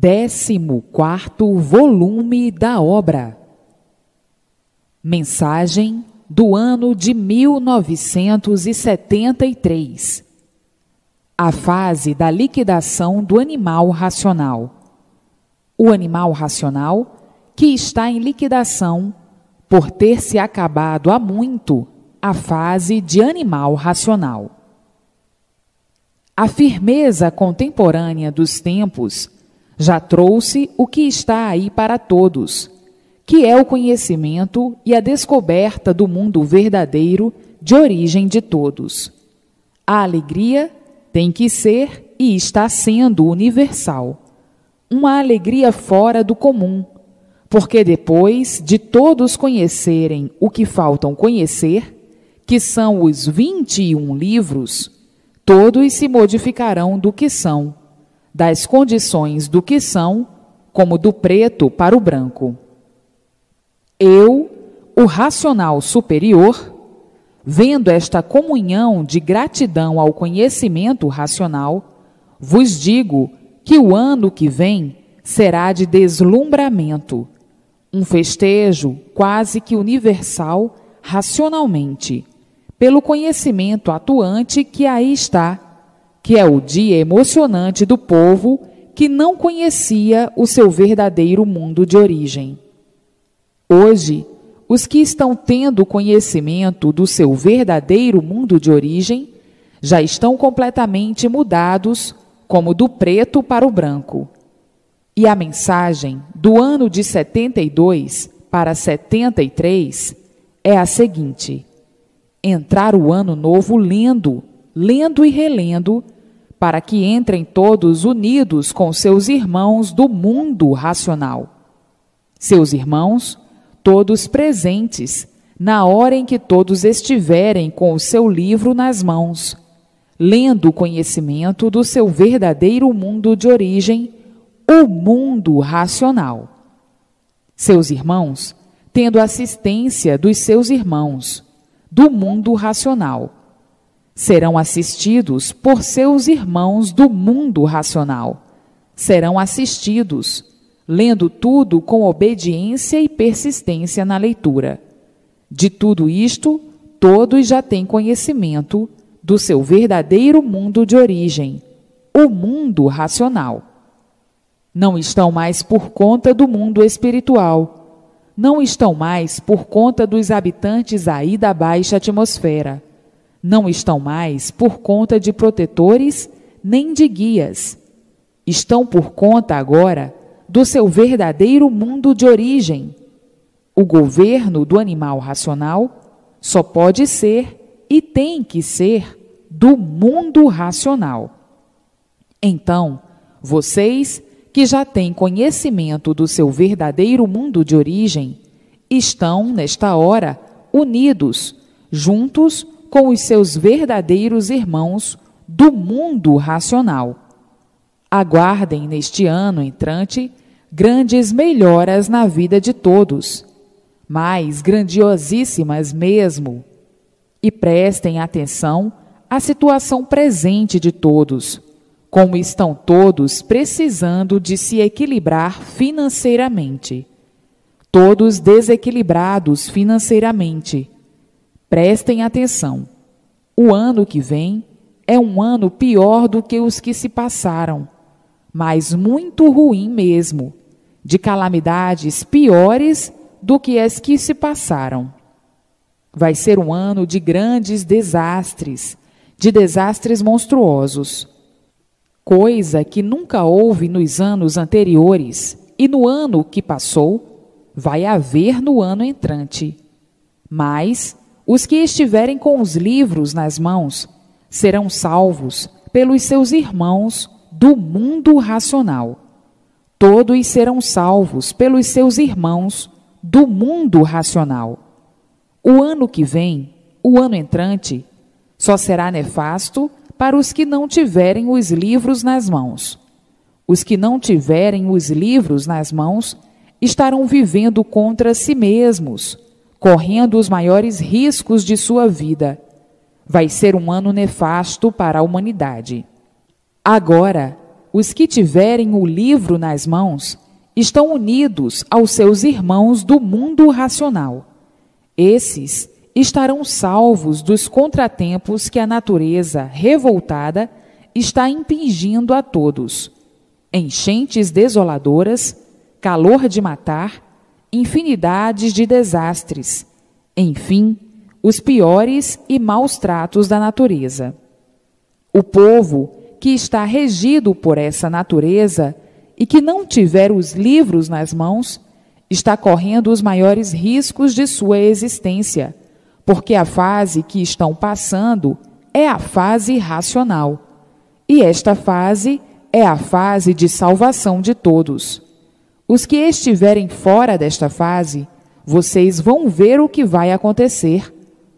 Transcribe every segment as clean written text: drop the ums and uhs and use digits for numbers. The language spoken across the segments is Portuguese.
14º volume da obra. Mensagem do ano de 1973. A fase da liquidação do animal racional. O animal racional que está em liquidação por ter se acabado há muito a fase de animal racional. A firmeza contemporânea dos tempos já trouxe o que está aí para todos, que é o conhecimento e a descoberta do mundo verdadeiro de origem de todos. A alegria tem que ser e está sendo universal, uma alegria fora do comum, porque depois de todos conhecerem o que faltam conhecer, que são os 21 livros, todos se modificarão do que são, das condições do que são, como do preto para o branco. Eu, o racional superior, vendo esta comunhão de gratidão ao conhecimento racional, vos digo que o ano que vem será de deslumbramento, um festejo quase que universal racionalmente, pelo conhecimento atuante que aí está, que é o dia emocionante do povo que não conhecia o seu verdadeiro mundo de origem. Hoje, os que estão tendo conhecimento do seu verdadeiro mundo de origem já estão completamente mudados, como do preto para o branco. E a mensagem do ano de 72 para 73 é a seguinte: entrar o ano novo lendo e relendo, para que entrem todos unidos com seus irmãos do mundo racional. Seus irmãos, todos presentes, na hora em que todos estiverem com o seu livro nas mãos, lendo o conhecimento do seu verdadeiro mundo de origem, o mundo racional. Seus irmãos, tendo assistência dos seus irmãos, do mundo racional, serão assistidos por seus irmãos do mundo racional. Serão assistidos, lendo tudo com obediência e persistência na leitura. De tudo isto, todos já têm conhecimento do seu verdadeiro mundo de origem, o mundo racional. Não estão mais por conta do mundo espiritual. Não estão mais por conta dos habitantes aí da baixa atmosfera. Não estão mais por conta de protetores nem de guias. Estão por conta agora do seu verdadeiro mundo de origem. O governo do animal racional só pode ser e tem que ser do mundo racional. Então, vocês que já têm conhecimento do seu verdadeiro mundo de origem, estão, nesta hora, unidos, juntos com os seus verdadeiros irmãos do mundo racional. Aguardem neste ano entrante grandes melhoras na vida de todos, mais grandiosíssimas mesmo, e prestem atenção à situação presente de todos, como estão todos precisando de se equilibrar financeiramente. Todos desequilibrados financeiramente. Prestem atenção. O ano que vem é um ano pior do que os que se passaram, mas muito ruim mesmo, de calamidades piores do que as que se passaram. Vai ser um ano de grandes desastres, de desastres monstruosos, coisa que nunca houve nos anos anteriores, e no ano que passou, vai haver no ano entrante. Mas os que estiverem com os livros nas mãos serão salvos pelos seus irmãos do mundo racional. Todos serão salvos pelos seus irmãos do mundo racional. O ano que vem, o ano entrante, só será nefasto para os que não tiverem os livros nas mãos. Os que não tiverem os livros nas mãos estarão vivendo contra si mesmos, correndo os maiores riscos de sua vida. Vai ser um ano nefasto para a humanidade. Agora, os que tiverem o livro nas mãos estão unidos aos seus irmãos do mundo racional. Esses estarão salvos dos contratempos que a natureza revoltada está impingindo a todos: enchentes desoladoras, calor de matar, infinidades de desastres, enfim, os piores e maus tratos da natureza. O povo que está regido por essa natureza e que não tiver os livros nas mãos, está correndo os maiores riscos de sua existência, porque a fase que estão passando é a fase racional, e esta fase é a fase de salvação de todos. Os que estiverem fora desta fase, vocês vão ver o que vai acontecer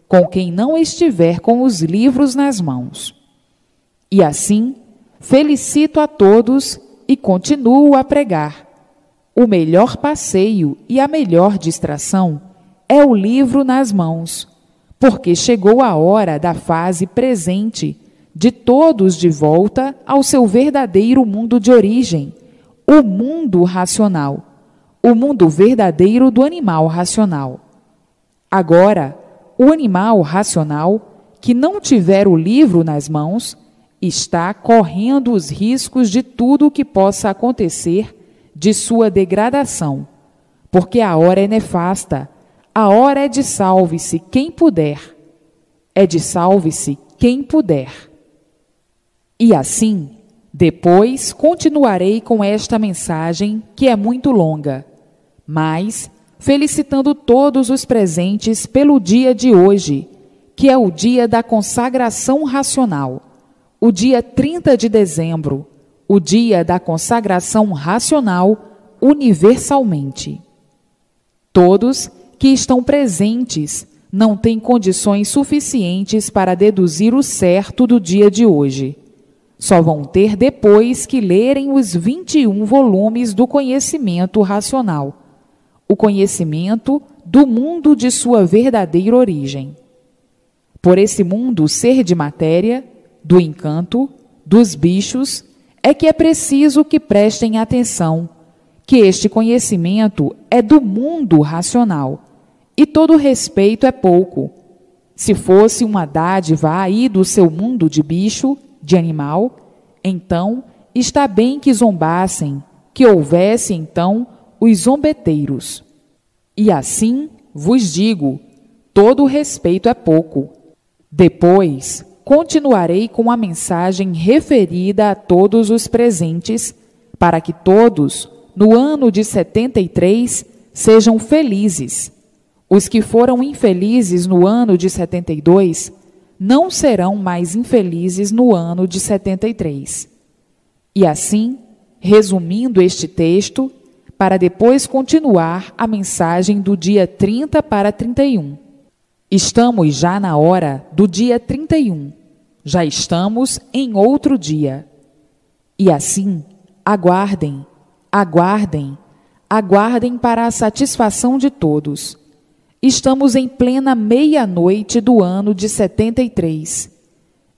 com quem não estiver com os livros nas mãos. E assim, felicito a todos e continuo a pregar. O melhor passeio e a melhor distração é o livro nas mãos, porque chegou a hora da fase presente de todos de volta ao seu verdadeiro mundo de origem, o mundo racional, o mundo verdadeiro do animal racional. Agora, o animal racional, que não tiver o livro nas mãos, está correndo os riscos de tudo o que possa acontecer de sua degradação, porque a hora é nefasta, a hora é de salve-se quem puder, é de salve-se quem puder. E assim, depois continuarei com esta mensagem que é muito longa, mas felicitando todos os presentes pelo dia de hoje, que é o dia da consagração racional, o dia 30 de dezembro, o dia da consagração racional universalmente. Todos que estão presentes não têm condições suficientes para deduzir o certo do dia de hoje. Só vão ter depois que lerem os 21 volumes do conhecimento racional, o conhecimento do mundo de sua verdadeira origem. Por esse mundo ser de matéria, do encanto, dos bichos, é que é preciso que prestem atenção, que este conhecimento é do mundo racional, e todo respeito é pouco. Se fosse uma dádiva aí do seu mundo de bicho, de animal, então está bem que zombassem, que houvesse então os zombeteiros. E assim vos digo, todo respeito é pouco. Depois continuarei com a mensagem referida a todos os presentes, para que todos, no ano de 73, sejam felizes. Os que foram infelizes no ano de 72, não serão mais infelizes no ano de 73. E assim, resumindo este texto, para depois continuar a mensagem do dia 30 para 31. Estamos já na hora do dia 31. Já estamos em outro dia. E assim, aguardem, aguardem, aguardem para a satisfação de todos. Estamos em plena meia-noite do ano de 73.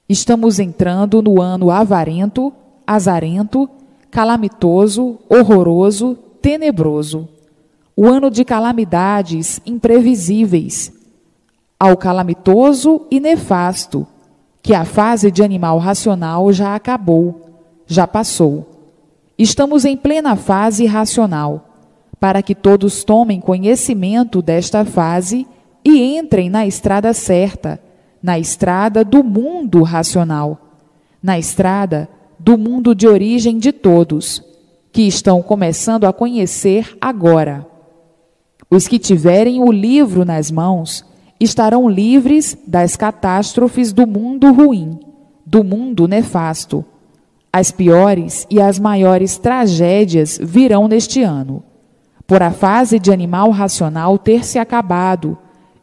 Estamos entrando no ano avarento, azarento, calamitoso, horroroso, tenebroso. O ano de calamidades imprevisíveis. Ao calamitoso e nefasto, que a fase de animal racional já acabou, já passou. Estamos em plena fase racional, para que todos tomem conhecimento desta fase e entrem na estrada certa, na estrada do mundo racional, na estrada do mundo de origem de todos, que estão começando a conhecer agora. Os que tiverem o livro nas mãos estarão livres das catástrofes do mundo ruim, do mundo nefasto. As piores e as maiores tragédias virão neste ano, por a fase de animal racional ter se acabado,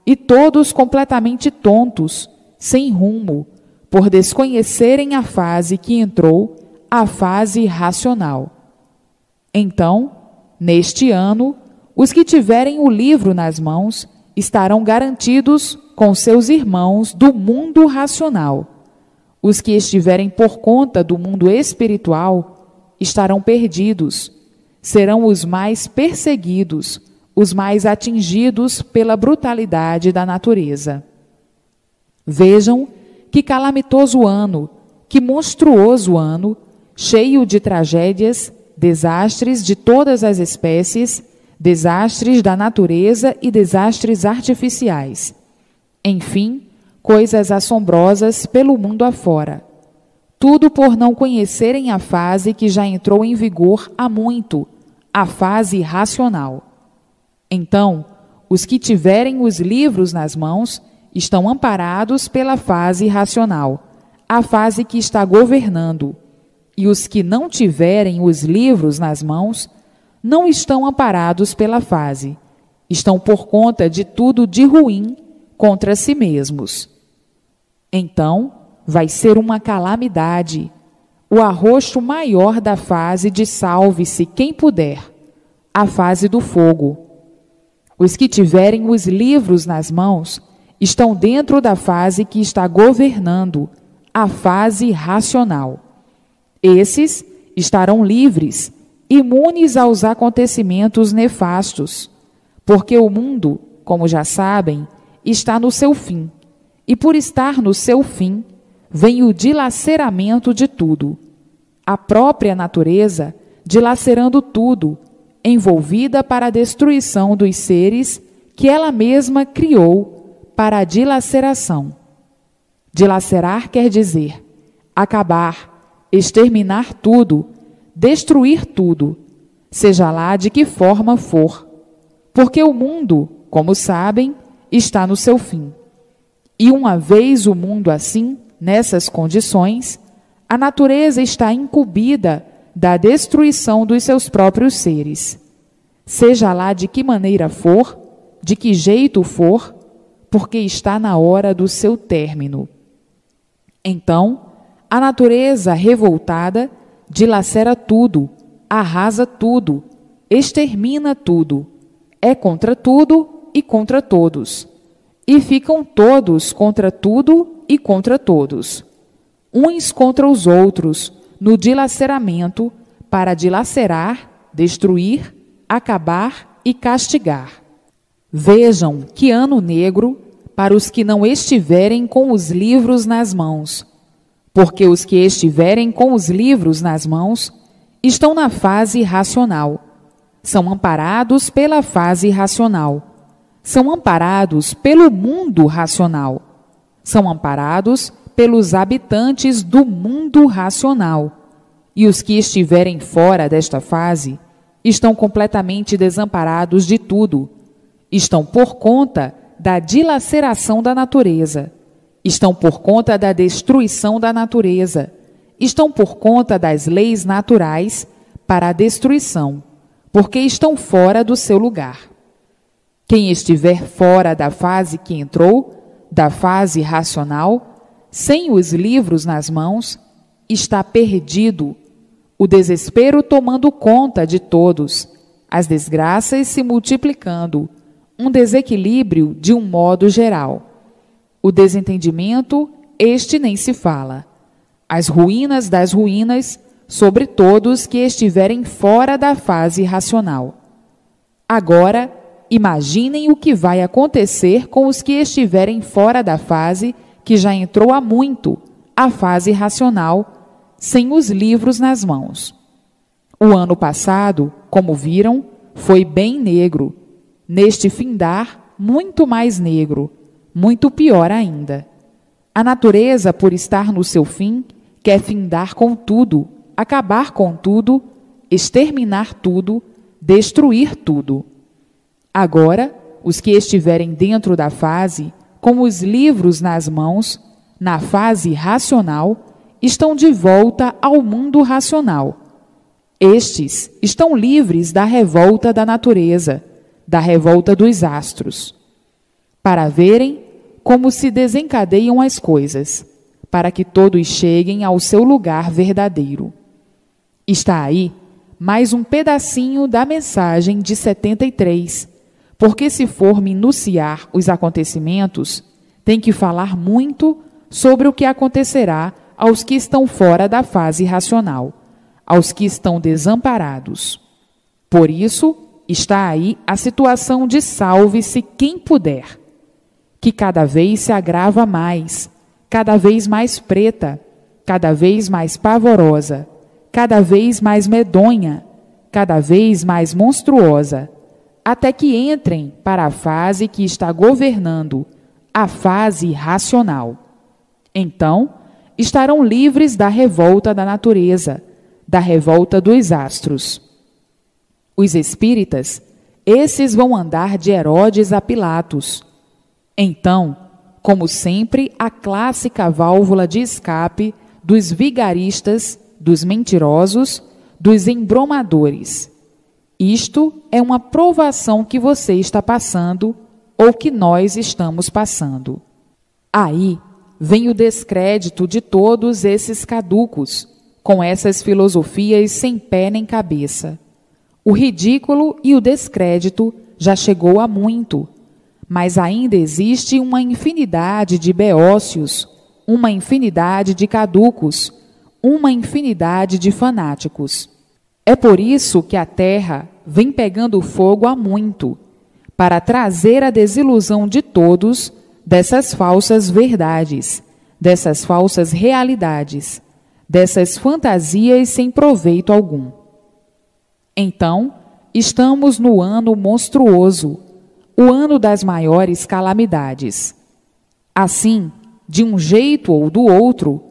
e todos completamente tontos, sem rumo, por desconhecerem a fase que entrou, a fase racional. Então, neste ano, os que tiverem o livro nas mãos estarão garantidos com seus irmãos do mundo racional. Os que estiverem por conta do mundo espiritual, estarão perdidos, serão os mais perseguidos, os mais atingidos pela brutalidade da natureza. Vejam que calamitoso ano, que monstruoso ano, cheio de tragédias, desastres de todas as espécies, desastres da natureza e desastres artificiais. Enfim, coisas assombrosas pelo mundo afora. Tudo por não conhecerem a fase que já entrou em vigor há muito, a fase racional. Então, os que tiverem os livros nas mãos estão amparados pela fase racional, a fase que está governando, e os que não tiverem os livros nas mãos não estão amparados pela fase, estão por conta de tudo de ruim contra si mesmos. Então, vai ser uma calamidade, o arroxo maior da fase de salve-se quem puder, a fase do fogo. Os que tiverem os livros nas mãos estão dentro da fase que está governando, a fase racional. Esses estarão livres, imunes aos acontecimentos nefastos, porque o mundo, como já sabem, está no seu fim, e por estar no seu fim, vem o dilaceramento de tudo. A própria natureza dilacerando tudo, envolvida para a destruição dos seres que ela mesma criou para a dilaceração. Dilacerar quer dizer acabar, exterminar tudo, destruir tudo, seja lá de que forma for, porque o mundo, como sabem, está no seu fim. E uma vez o mundo assim, nessas condições, a natureza está incumbida da destruição dos seus próprios seres, seja lá de que maneira for, de que jeito for, porque está na hora do seu término. Então, a natureza revoltada dilacera tudo, arrasa tudo, extermina tudo, é contra tudo e contra todos, e ficam todos contra tudo e contra todos, uns contra os outros, no dilaceramento, para dilacerar, destruir, acabar e castigar. Vejam que ano negro para os que não estiverem com os livros nas mãos, porque os que estiverem com os livros nas mãos estão na fase racional, são amparados pela fase racional, são amparados pelo mundo racional, são amparados pelos habitantes do mundo racional, e os que estiverem fora desta fase estão completamente desamparados de tudo, estão por conta da dilaceração da natureza, estão por conta da destruição da natureza, estão por conta das leis naturais para a destruição, porque estão fora do seu lugar. Quem estiver fora da fase que entrou, da fase racional, sem os livros nas mãos, está perdido, o desespero tomando conta de todos, as desgraças se multiplicando, um desequilíbrio de um modo geral. O desentendimento, este nem se fala. As ruínas das ruínas sobre todos que estiverem fora da fase racional. Agora, imaginem o que vai acontecer com os que estiverem fora da fase que já entrou há muito, a fase racional, sem os livros nas mãos. O ano passado, como viram, foi bem negro. Neste findar, muito mais negro, muito pior ainda. A natureza, por estar no seu fim, quer findar com tudo, acabar com tudo, exterminar tudo, destruir tudo. Agora, os que estiverem dentro da fase, com os livros nas mãos, na fase racional, estão de volta ao mundo racional. Estes estão livres da revolta da natureza, da revolta dos astros, para verem como se desencadeiam as coisas, para que todos cheguem ao seu lugar verdadeiro. Está aí mais um pedacinho da mensagem de 73, porque se for minuciar os acontecimentos, tem que falar muito sobre o que acontecerá aos que estão fora da fase racional, aos que estão desamparados. Por isso, está aí a situação de salve-se quem puder, que cada vez se agrava mais, cada vez mais preta, cada vez mais pavorosa, cada vez mais medonha, cada vez mais monstruosa, até que entrem para a fase que está governando, a fase racional. Então, estarão livres da revolta da natureza, da revolta dos astros. Os espíritas, esses vão andar de Herodes a Pilatos. Então, como sempre, a clássica válvula de escape dos vigaristas, dos mentirosos, dos embromadores. Isto é uma provação que você está passando ou que nós estamos passando. Aí vem o descrédito de todos esses caducos, com essas filosofias sem pé nem cabeça. O ridículo e o descrédito já chegou a muito, mas ainda existe uma infinidade de beócios, uma infinidade de caducos, uma infinidade de fanáticos. É por isso que a Terra vem pegando fogo há muito, para trazer a desilusão de todos dessas falsas verdades, dessas falsas realidades, dessas fantasias sem proveito algum. Então, estamos no ano monstruoso, o ano das maiores calamidades. Assim, de um jeito ou do outro,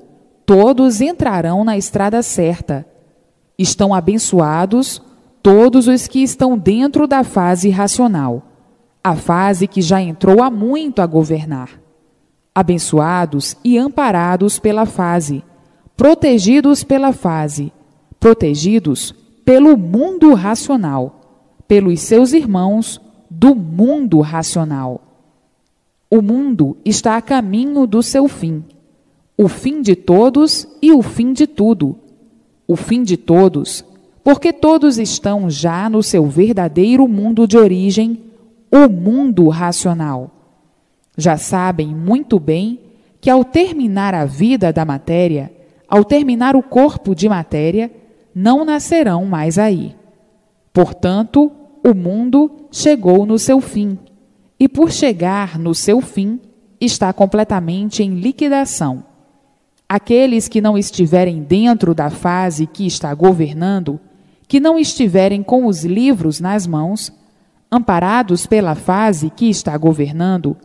todos entrarão na estrada certa. Estão abençoados todos os que estão dentro da fase racional, a fase que já entrou há muito a governar. Abençoados e amparados pela fase, protegidos pela fase, protegidos pelo mundo racional, pelos seus irmãos do mundo racional. O mundo está a caminho do seu fim, o fim de todos e o fim de tudo. O fim de todos, porque todos estão já no seu verdadeiro mundo de origem, o mundo racional. Já sabem muito bem que ao terminar a vida da matéria, ao terminar o corpo de matéria, não nascerão mais aí. Portanto, o mundo chegou no seu fim, e por chegar no seu fim, está completamente em liquidação. Aqueles que não estiverem dentro da fase que está governando, que não estiverem com os livros nas mãos, amparados pela fase que está governando,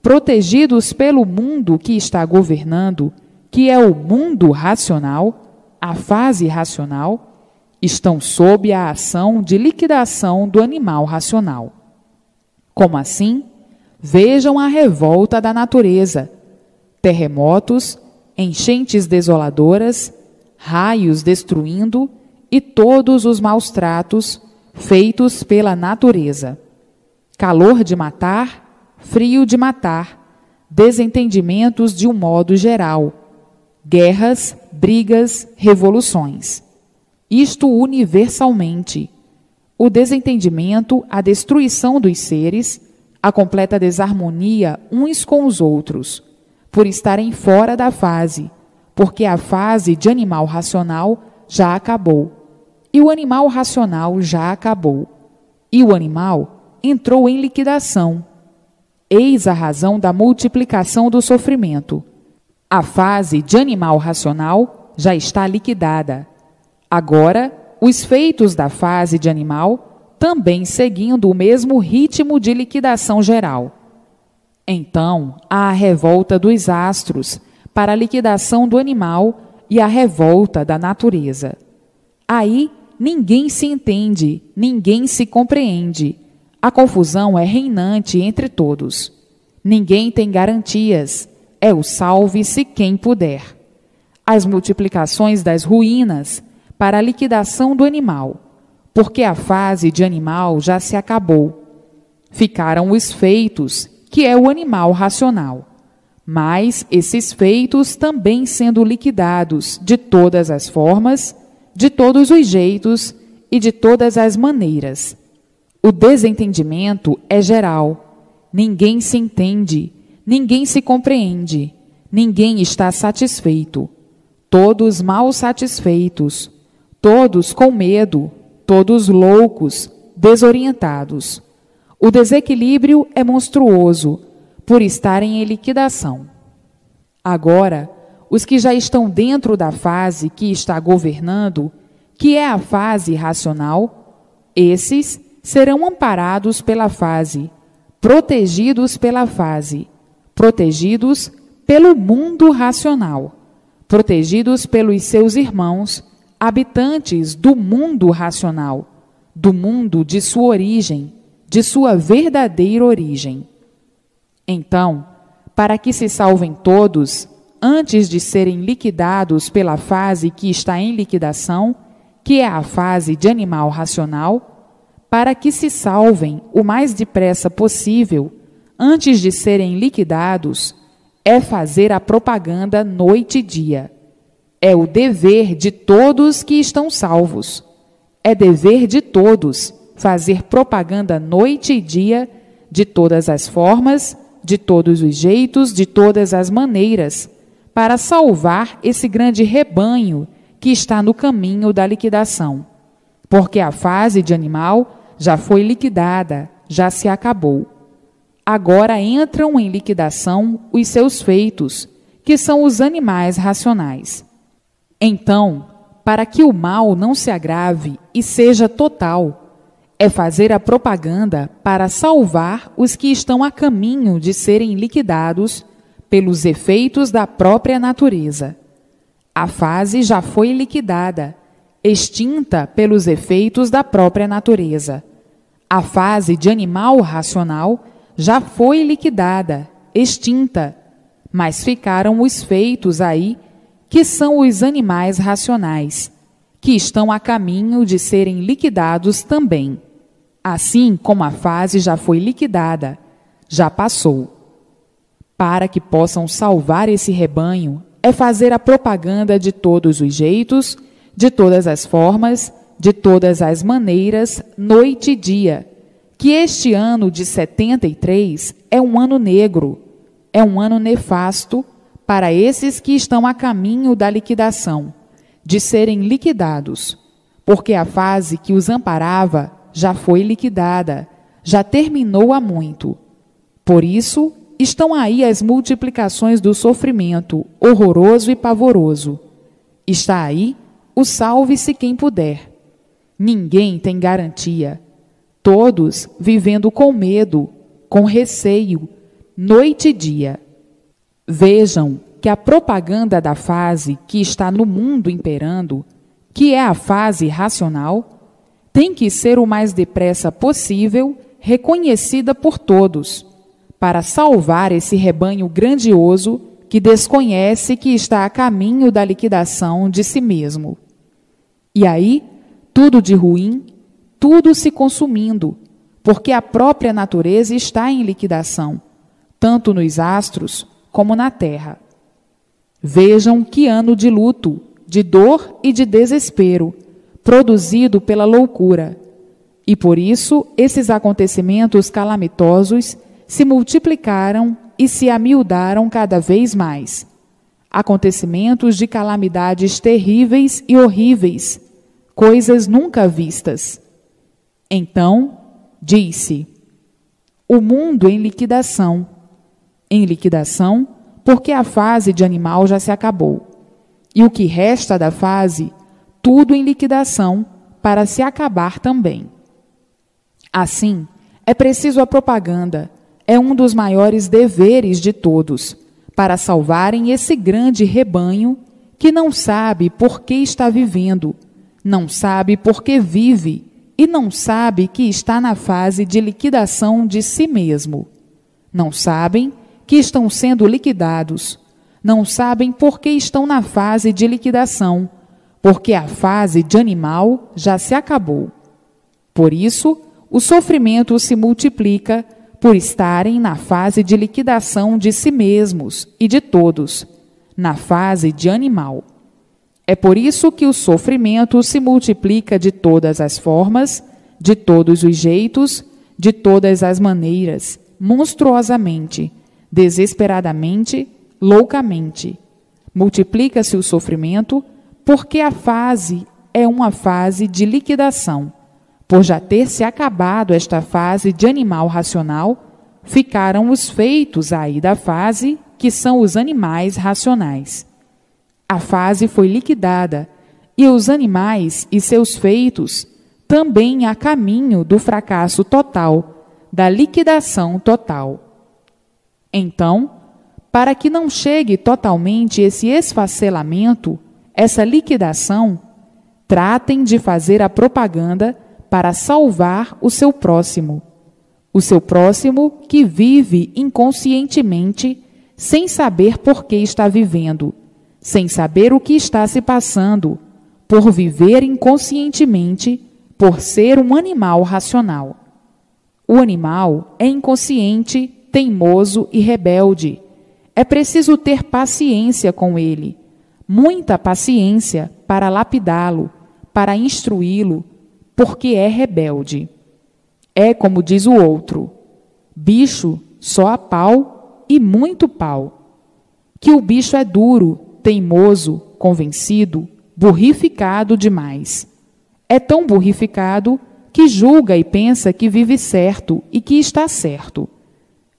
protegidos pelo mundo que está governando, que é o mundo racional, a fase racional, estão sob a ação de liquidação do animal racional. Como assim? Vejam a revolta da natureza, terremotos, enchentes desoladoras, raios destruindo e todos os maus tratos feitos pela natureza. Calor de matar, frio de matar, desentendimentos de um modo geral, guerras, brigas, revoluções. Isto universalmente. O desentendimento, a destruição dos seres, a completa desarmonia uns com os outros, por estarem fora da fase, porque a fase de animal racional já acabou, e o animal racional já acabou, e o animal entrou em liquidação. Eis a razão da multiplicação do sofrimento. A fase de animal racional já está liquidada. Agora, os feitos da fase de animal também seguindo o mesmo ritmo de liquidação geral. Então, há a revolta dos astros para a liquidação do animal e a revolta da natureza. Aí, ninguém se entende, ninguém se compreende. A confusão é reinante entre todos. Ninguém tem garantias. É o salve-se quem puder. As multiplicações das ruínas para a liquidação do animal, porque a fase de animal já se acabou. Ficaram os feitos, que é o animal racional. Mas esses feitos também sendo liquidados de todas as formas, de todos os jeitos e de todas as maneiras. O desentendimento é geral. Ninguém se entende, ninguém se compreende, ninguém está satisfeito. Todos mal satisfeitos, todos com medo, todos loucos, desorientados. O desequilíbrio é monstruoso, por estarem em liquidação. Agora, os que já estão dentro da fase que está governando, que é a fase racional, esses serão amparados pela fase, protegidos pela fase, protegidos pelo mundo racional, protegidos pelos seus irmãos, habitantes do mundo racional, do mundo de sua origem, de sua verdadeira origem. Então, para que se salvem todos, antes de serem liquidados pela fase que está em liquidação, que é a fase de animal racional, para que se salvem o mais depressa possível, antes de serem liquidados, é fazer a propaganda noite e dia. É o dever de todos que estão salvos. É dever de todos fazer propaganda noite e dia, de todas as formas, de todos os jeitos, de todas as maneiras, para salvar esse grande rebanho que está no caminho da liquidação. Porque a fase de animal já foi liquidada, já se acabou. Agora entram em liquidação os seus feitos, que são os animais racionais. Então, para que o mal não se agrave e seja total, é fazer a propaganda para salvar os que estão a caminho de serem liquidados pelos efeitos da própria natureza. A fase já foi liquidada, extinta pelos efeitos da própria natureza. A fase de animal racional já foi liquidada, extinta, mas ficaram os feitos aí, que são os animais racionais, que estão a caminho de serem liquidados também. Assim como a fase já foi liquidada, já passou. Para que possam salvar esse rebanho, é fazer a propaganda de todos os jeitos, de todas as formas, de todas as maneiras, noite e dia, que este ano de 73 é um ano negro, é um ano nefasto para esses que estão a caminho da liquidação, de serem liquidados, porque a fase que os amparava já foi liquidada, já terminou há muito. Por isso, estão aí as multiplicações do sofrimento horroroso e pavoroso. Está aí o salve-se quem puder. Ninguém tem garantia. Todos vivendo com medo, com receio, noite e dia. Vejam que a propaganda da fase que está no mundo imperando, que é a fase racional, tem que ser o mais depressa possível reconhecida por todos, para salvar esse rebanho grandioso que desconhece que está a caminho da liquidação de si mesmo. E aí, tudo de ruim, tudo se consumindo, porque a própria natureza está em liquidação, tanto nos astros como na terra. Vejam que ano de luto, de dor e de desespero, produzido pela loucura. E por isso, esses acontecimentos calamitosos se multiplicaram e se amiudaram cada vez mais. Acontecimentos de calamidades terríveis e horríveis, coisas nunca vistas. Então, disse: o mundo em liquidação, porque a fase de animal já se acabou, e o que resta da fase, tudo em liquidação para se acabar também. Assim, é preciso a propaganda, é um dos maiores deveres de todos, para salvarem esse grande rebanho que não sabe por que está vivendo, não sabe por que vive e não sabe que está na fase de liquidação de si mesmo. Não sabem que estão sendo liquidados, não sabem por que estão na fase de liquidação, porque a fase de animal já se acabou. Por isso, o sofrimento se multiplica por estarem na fase de liquidação de si mesmos e de todos, na fase de animal. É por isso que o sofrimento se multiplica de todas as formas, de todos os jeitos, de todas as maneiras, monstruosamente, desesperadamente, loucamente. Multiplica-se o sofrimento porque a fase é uma fase de liquidação. Por já ter se acabado esta fase de animal racional, ficaram os feitos aí da fase, que são os animais racionais. A fase foi liquidada, e os animais e seus feitos também a caminho do fracasso total, da liquidação total. Então, para que não chegue totalmente esse esfacelamento, essa liquidação, tratem de fazer a propaganda para salvar o seu próximo que vive inconscientemente, sem saber por que está vivendo, sem saber o que está se passando, por viver inconscientemente, por ser um animal racional. O animal é inconsciente, teimoso e rebelde. É preciso ter paciência com ele, muita paciência para lapidá-lo, para instruí-lo, porque é rebelde. É como diz o outro: bicho só a pau e muito pau. Que o bicho é duro, teimoso, convencido, burrificado demais. É tão burrificado que julga e pensa que vive certo e que está certo.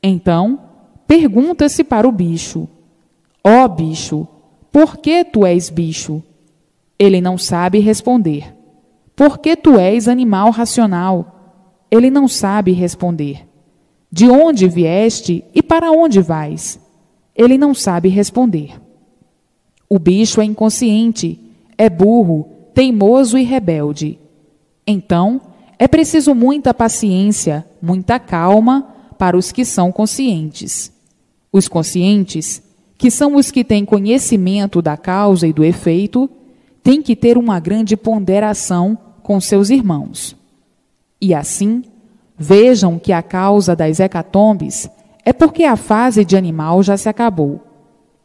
Então, pergunta-se para o bicho: ó bicho, por que tu és bicho? Ele não sabe responder. Por que tu és animal racional? Ele não sabe responder. De onde vieste e para onde vais? Ele não sabe responder. O bicho é inconsciente, é burro, teimoso e rebelde. Então, é preciso muita paciência, muita calma para os que são conscientes. Os conscientes, que são os que têm conhecimento da causa e do efeito, têm que ter uma grande ponderação com seus irmãos. E assim, vejam que a causa das hecatombes é porque a fase de animal já se acabou.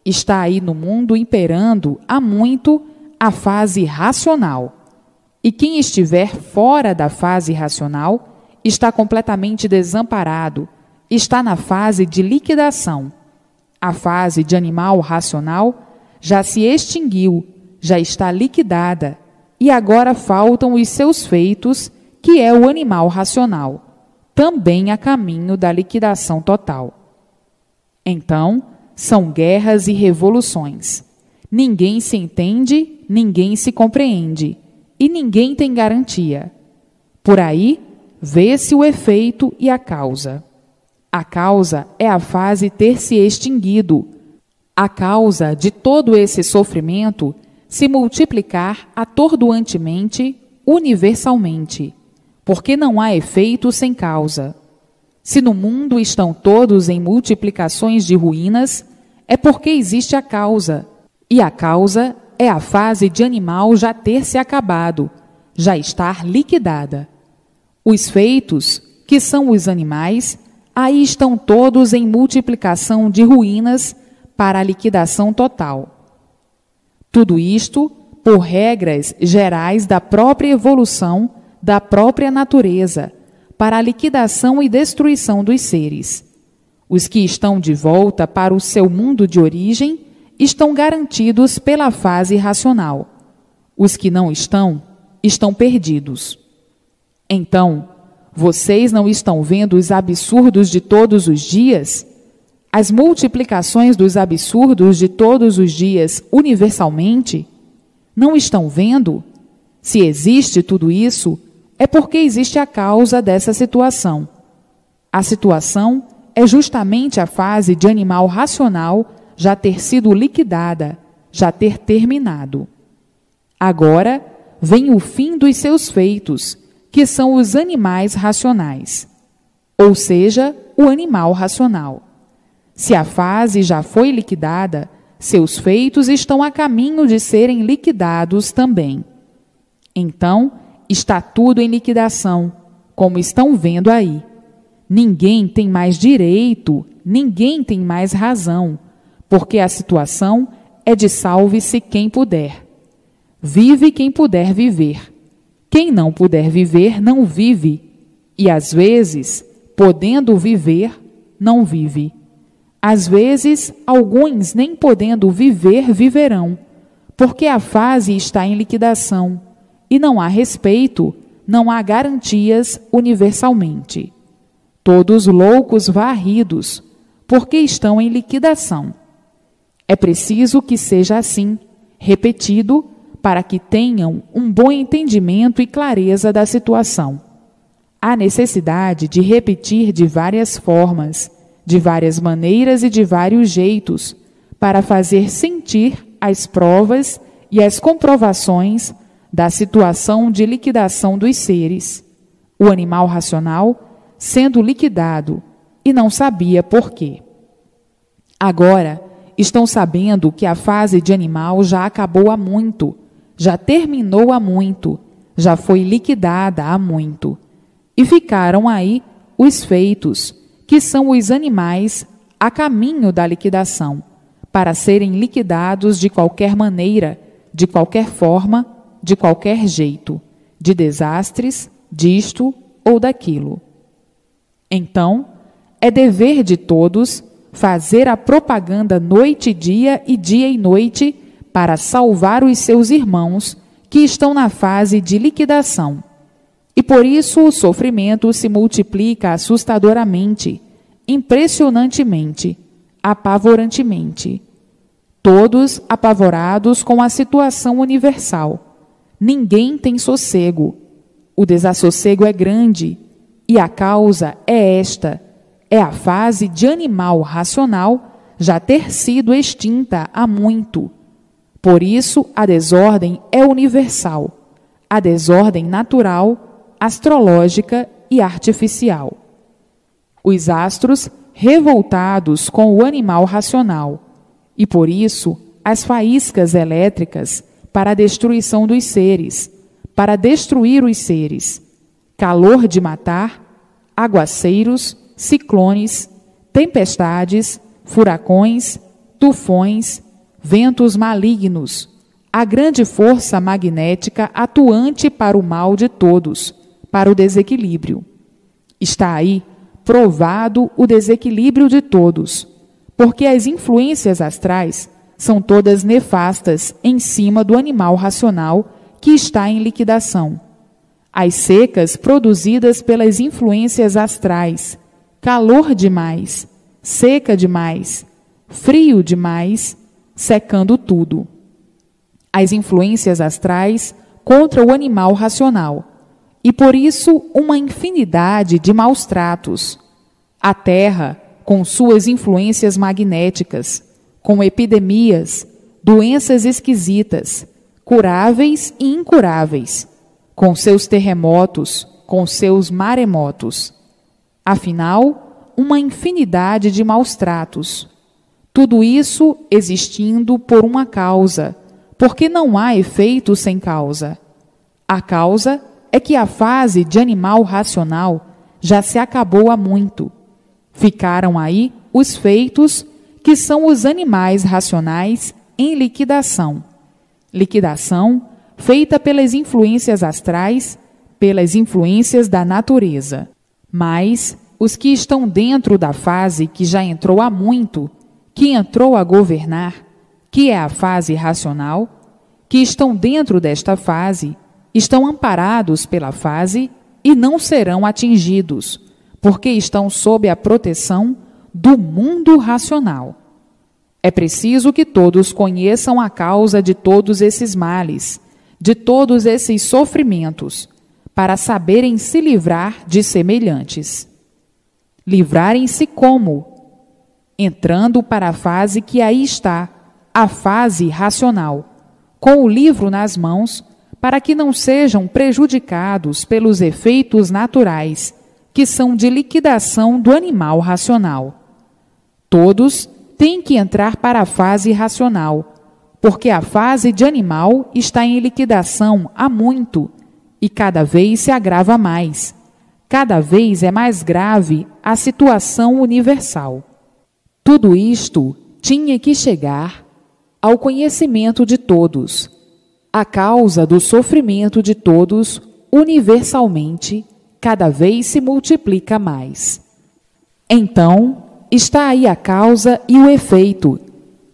Está aí no mundo imperando há muito a fase racional. E quem estiver fora da fase racional está completamente desamparado, está na fase de liquidação. A fase de animal racional já se extinguiu, já está liquidada, e agora faltam os seus feitos, que é o animal racional, também a caminho da liquidação total. Então, são guerras e revoluções. Ninguém se entende, ninguém se compreende, e ninguém tem garantia. Por aí, vê-se o efeito e a causa. A causa é a fase ter se extinguido. A causa de todo esse sofrimento se multiplicar atordoantemente, universalmente, porque não há efeito sem causa. Se no mundo estão todos em multiplicações de ruínas, é porque existe a causa, e a causa é a fase de animal já ter se acabado, já estar liquidada. Os feitos, que são os animais, aí estão todos em multiplicação de ruínas para a liquidação total. Tudo isto por regras gerais da própria evolução, da própria natureza, para a liquidação e destruição dos seres. Os que estão de volta para o seu mundo de origem estão garantidos pela fase racional. Os que não estão, estão perdidos. Então, vocês não estão vendo os absurdos de todos os dias? As multiplicações dos absurdos de todos os dias universalmente? Não estão vendo? Se existe tudo isso, é porque existe a causa dessa situação. A situação é justamente a fase de animal racional já ter sido liquidada, já ter terminado. Agora vem o fim dos seus feitos, que são os animais racionais, ou seja, o animal racional. Se a fase já foi liquidada, seus feitos estão a caminho de serem liquidados também. Então, está tudo em liquidação, como estão vendo aí. Ninguém tem mais direito, ninguém tem mais razão, porque a situação é de salve-se quem puder. Vive quem puder viver. Quem não puder viver, não vive. E, às vezes, podendo viver, não vive. Às vezes, alguns nem podendo viver, viverão, porque a fase está em liquidação, e não há respeito, não há garantias universalmente. Todos loucos varridos, porque estão em liquidação. É preciso que seja assim, repetido, para que tenham um bom entendimento e clareza da situação. Há necessidade de repetir de várias formas, de várias maneiras e de vários jeitos, para fazer sentir as provas e as comprovações da situação de liquidação dos seres. O animal racional sendo liquidado e não sabia por quê. Agora, estão sabendo que a fase de animal já acabou há muito, já terminou há muito, já foi liquidada há muito. E ficaram aí os feitos, que são os animais a caminho da liquidação, para serem liquidados de qualquer maneira, de qualquer forma, de qualquer jeito, de desastres, disto ou daquilo. Então, é dever de todos fazer a propaganda noite e dia e noite para salvar os seus irmãos que estão na fase de liquidação. E por isso o sofrimento se multiplica assustadoramente, impressionantemente, apavorantemente. Todos apavorados com a situação universal. Ninguém tem sossego. O desassossego é grande, e a causa é esta: é a fase de animal racional já ter sido extinta há muito. Por isso, a desordem é universal, a desordem natural, astrológica e artificial. Os astros revoltados com o animal racional, e por isso as faíscas elétricas para a destruição dos seres, para destruir os seres, calor de matar, aguaceiros, ciclones, tempestades, furacões, tufões, ventos malignos, a grande força magnética atuante para o mal de todos, para o desequilíbrio. Está aí provado o desequilíbrio de todos, porque as influências astrais são todas nefastas em cima do animal racional que está em liquidação. As secas produzidas pelas influências astrais, calor demais, seca demais, frio demais, secando tudo. As influências astrais contra o animal racional, e por isso uma infinidade de maus tratos. A Terra, com suas influências magnéticas, com epidemias, doenças esquisitas, curáveis e incuráveis, com seus terremotos, com seus maremotos. Afinal, uma infinidade de maus tratos. Tudo isso existindo por uma causa, porque não há efeito sem causa. A causa é que a fase de animal racional já se acabou há muito. Ficaram aí os feitos, que são os animais racionais em liquidação. Liquidação feita pelas influências astrais, pelas influências da natureza. Mas os que estão dentro da fase que já entrou há muito, que entrou a governar, que é a fase racional, que estão dentro desta fase, estão amparados pela fase e não serão atingidos, porque estão sob a proteção do mundo racional. É preciso que todos conheçam a causa de todos esses males, de todos esses sofrimentos, para saberem se livrar de semelhantes. Livrarem-se como? Entrando para a fase que aí está, a fase racional, com o livro nas mãos, para que não sejam prejudicados pelos efeitos naturais, que são de liquidação do animal racional. Todos têm que entrar para a fase racional, porque a fase de animal está em liquidação há muito, e cada vez se agrava mais. Cada vez é mais grave a situação universal. Tudo isto tinha que chegar ao conhecimento de todos. A causa do sofrimento de todos, universalmente, cada vez se multiplica mais. Então, está aí a causa e o efeito,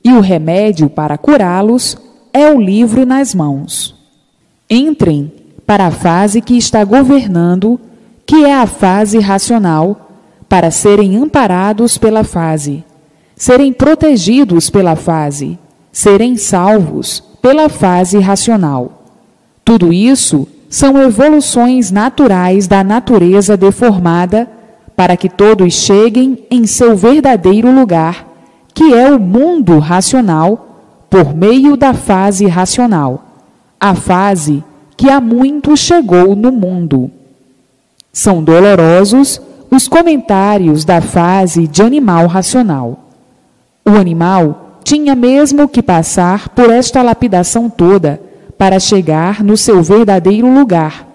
e o remédio para curá-los é o livro nas mãos. Entrem para a fase que está governando, que é a fase racional, para serem amparados pela fase, serem protegidos pela fase, serem salvos pela fase racional. Tudo isso são evoluções naturais da natureza deformada para que todos cheguem em seu verdadeiro lugar, que é o mundo racional, por meio da fase racional, a fase que há muito chegou no mundo. São dolorosos os comentários da fase de animal racional. O animal tinha mesmo que passar por esta lapidação toda para chegar no seu verdadeiro lugar.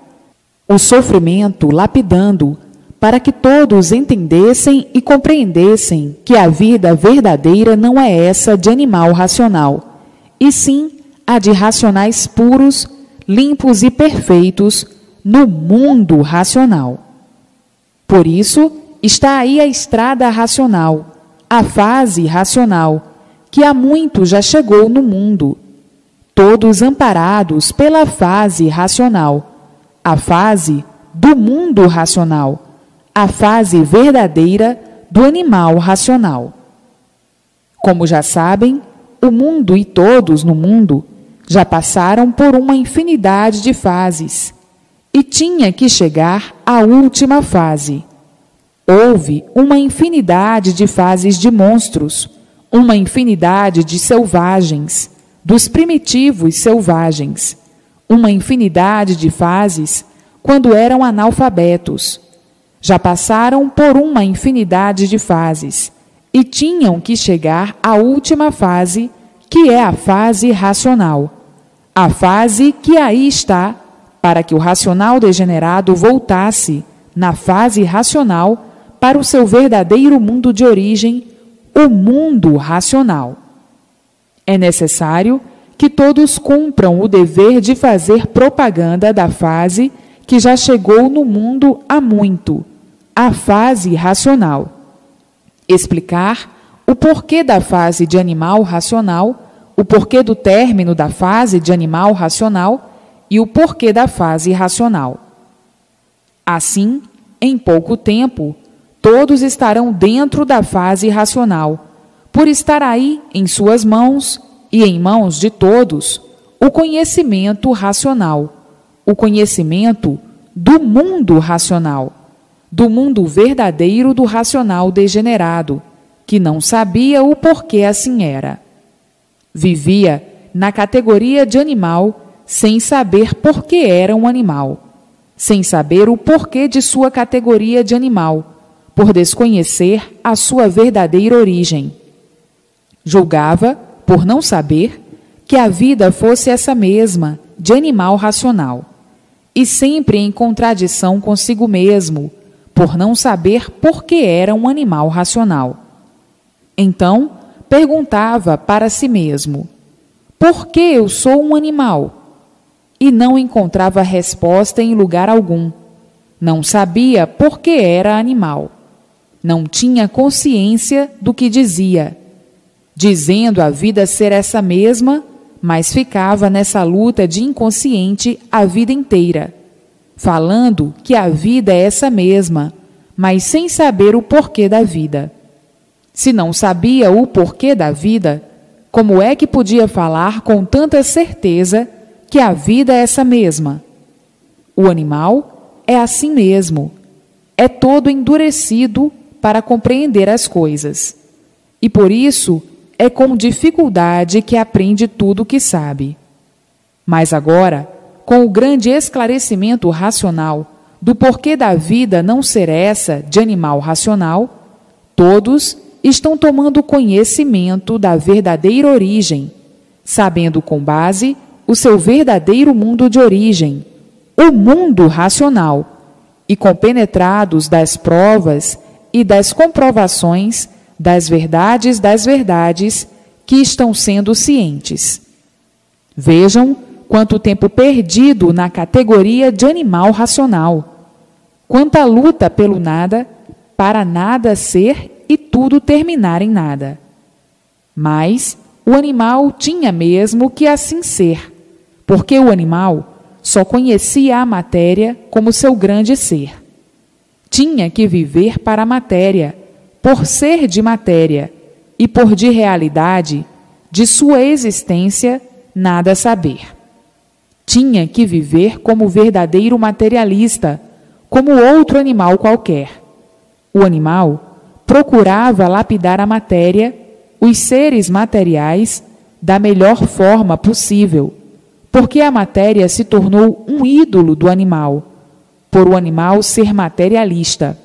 O sofrimento lapidando para que todos entendessem e compreendessem que a vida verdadeira não é essa de animal racional, e sim a de racionais puros, limpos e perfeitos no mundo racional. Por isso, está aí a estrada racional, a fase racional, que há muito já chegou no mundo, todos amparados pela fase racional, a fase do mundo racional, a fase verdadeira do animal racional. Como já sabem, o mundo e todos no mundo já passaram por uma infinidade de fases e tinha que chegar à última fase. Houve uma infinidade de fases de monstros, uma infinidade de selvagens, dos primitivos selvagens, uma infinidade de fases quando eram analfabetos. Já passaram por uma infinidade de fases e tinham que chegar à última fase, que é a fase racional, a fase que aí está para que o racional degenerado voltasse na fase racional para o seu verdadeiro mundo de origem, o mundo racional. É necessário que todos cumpram o dever de fazer propaganda da fase que já chegou no mundo há muito, a fase racional. Explicar o porquê da fase de animal racional, o porquê do término da fase de animal racional e o porquê da fase racional. Assim, em pouco tempo, todos estarão dentro da fase racional, por estar aí em suas mãos e em mãos de todos o conhecimento racional, o conhecimento do mundo racional, do mundo verdadeiro do racional degenerado, que não sabia o porquê assim era. Vivia na categoria de animal sem saber por que era um animal, sem saber o porquê de sua categoria de animal, por desconhecer a sua verdadeira origem. Julgava, por não saber, que a vida fosse essa mesma, de animal racional, e sempre em contradição consigo mesmo, por não saber por que era um animal racional. Então, perguntava para si mesmo: por que eu sou um animal? E não encontrava resposta em lugar algum. Não sabia por que era animal. Não tinha consciência do que dizia, dizendo a vida ser essa mesma, mas ficava nessa luta de inconsciente a vida inteira, falando que a vida é essa mesma, mas sem saber o porquê da vida. Se não sabia o porquê da vida, como é que podia falar com tanta certeza que a vida é essa mesma? O animal é assim mesmo, é todo endurecido para compreender as coisas, e por isso é com dificuldade que aprende tudo o que sabe. Mas agora, com o grande esclarecimento racional do porquê da vida não ser essa de animal racional, todos estão tomando conhecimento da verdadeira origem, sabendo com base o seu verdadeiro mundo de origem, o mundo racional, e compenetrados das provas e das comprovações das verdades que estão sendo cientes. Vejam quanto tempo perdido na categoria de animal racional, quanta luta pelo nada, para nada ser e tudo terminar em nada. Mas o animal tinha mesmo que assim ser, porque o animal só conhecia a matéria como seu grande ser. Tinha que viver para a matéria, por ser de matéria, e por de realidade, de sua existência, nada saber. Tinha que viver como verdadeiro materialista, como outro animal qualquer. O animal procurava lapidar a matéria, os seres materiais, da melhor forma possível, porque a matéria se tornou um ídolo do animal, por o animal ser materialista.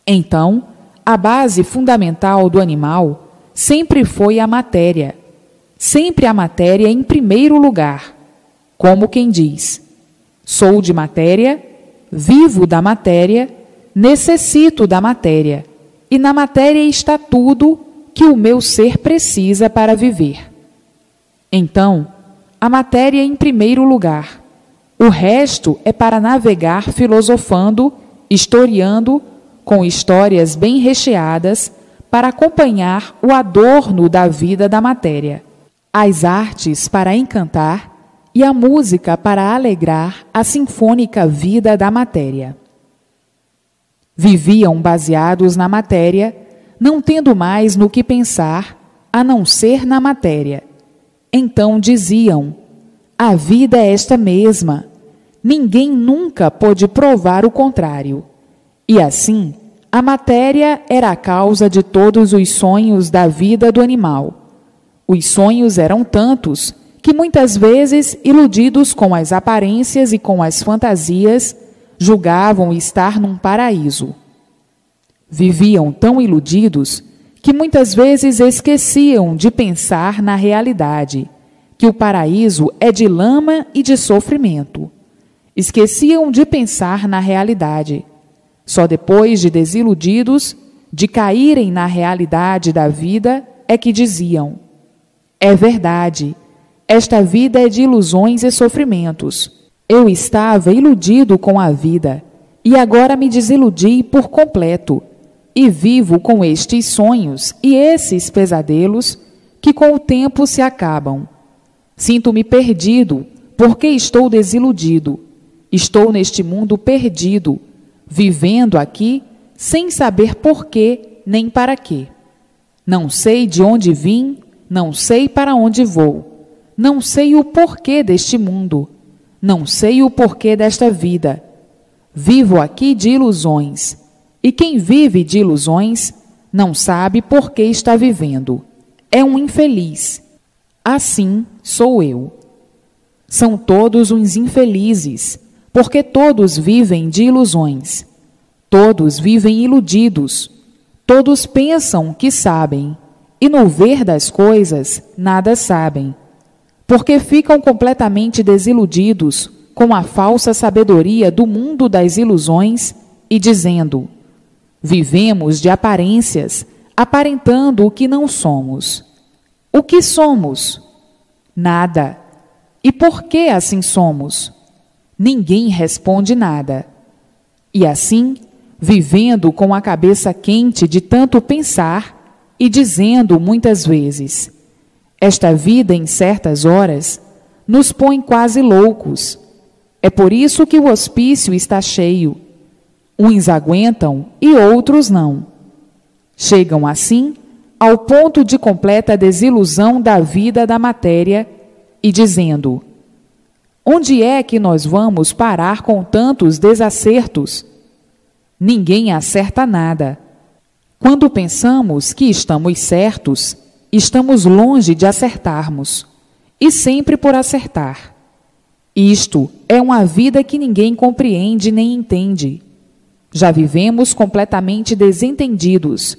Então, a base fundamental do animal sempre foi a matéria, sempre a matéria em primeiro lugar, como quem diz: sou de matéria, vivo da matéria, necessito da matéria, e na matéria está tudo que o meu ser precisa para viver. Então, a matéria em primeiro lugar. O resto é para navegar filosofando, historiando, com histórias bem recheadas, para acompanhar o adorno da vida da matéria. As artes para encantar e a música para alegrar a sinfônica vida da matéria. Viviam baseados na matéria, não tendo mais no que pensar, a não ser na matéria. Então diziam: a vida é esta mesma, ninguém nunca pôde provar o contrário. E assim, a matéria era a causa de todos os sonhos da vida do animal. Os sonhos eram tantos que muitas vezes, iludidos com as aparências e com as fantasias, julgavam estar num paraíso. Viviam tão iludidos que muitas vezes esqueciam de pensar na realidade, que o paraíso é de lama e de sofrimento. Esqueciam de pensar na realidade. Só depois de desiludidos, de caírem na realidade da vida, é que diziam: é verdade, esta vida é de ilusões e sofrimentos. Eu estava iludido com a vida, e agora me desiludi por completo, e vivo com estes sonhos e esses pesadelos que com o tempo se acabam. Sinto-me perdido, porque estou desiludido. Estou neste mundo perdido, vivendo aqui sem saber por quê nem para quê. Não sei de onde vim, não sei para onde vou. Não sei o porquê deste mundo. Não sei o porquê desta vida. Vivo aqui de ilusões. E quem vive de ilusões não sabe por que está vivendo. É um infeliz. Assim sou eu. São todos uns infelizes, porque todos vivem de ilusões. Todos vivem iludidos. Todos pensam que sabem, e no ver das coisas nada sabem, porque ficam completamente desiludidos com a falsa sabedoria do mundo das ilusões e dizendo: vivemos de aparências, aparentando o que não somos. O que somos? Nada. E por que assim somos? Ninguém responde nada. E assim, vivendo com a cabeça quente de tanto pensar e dizendo muitas vezes: esta vida, em certas horas, nos põe quase loucos. É por isso que o hospício está cheio. Uns aguentam e outros não. Chegam assim ao ponto de completa desilusão da vida da matéria e dizendo: onde é que nós vamos parar com tantos desacertos? Ninguém acerta nada. Quando pensamos que estamos certos, estamos longe de acertarmos, e sempre por acertar. Isto é uma vida que ninguém compreende nem entende. Já vivemos completamente desentendidos,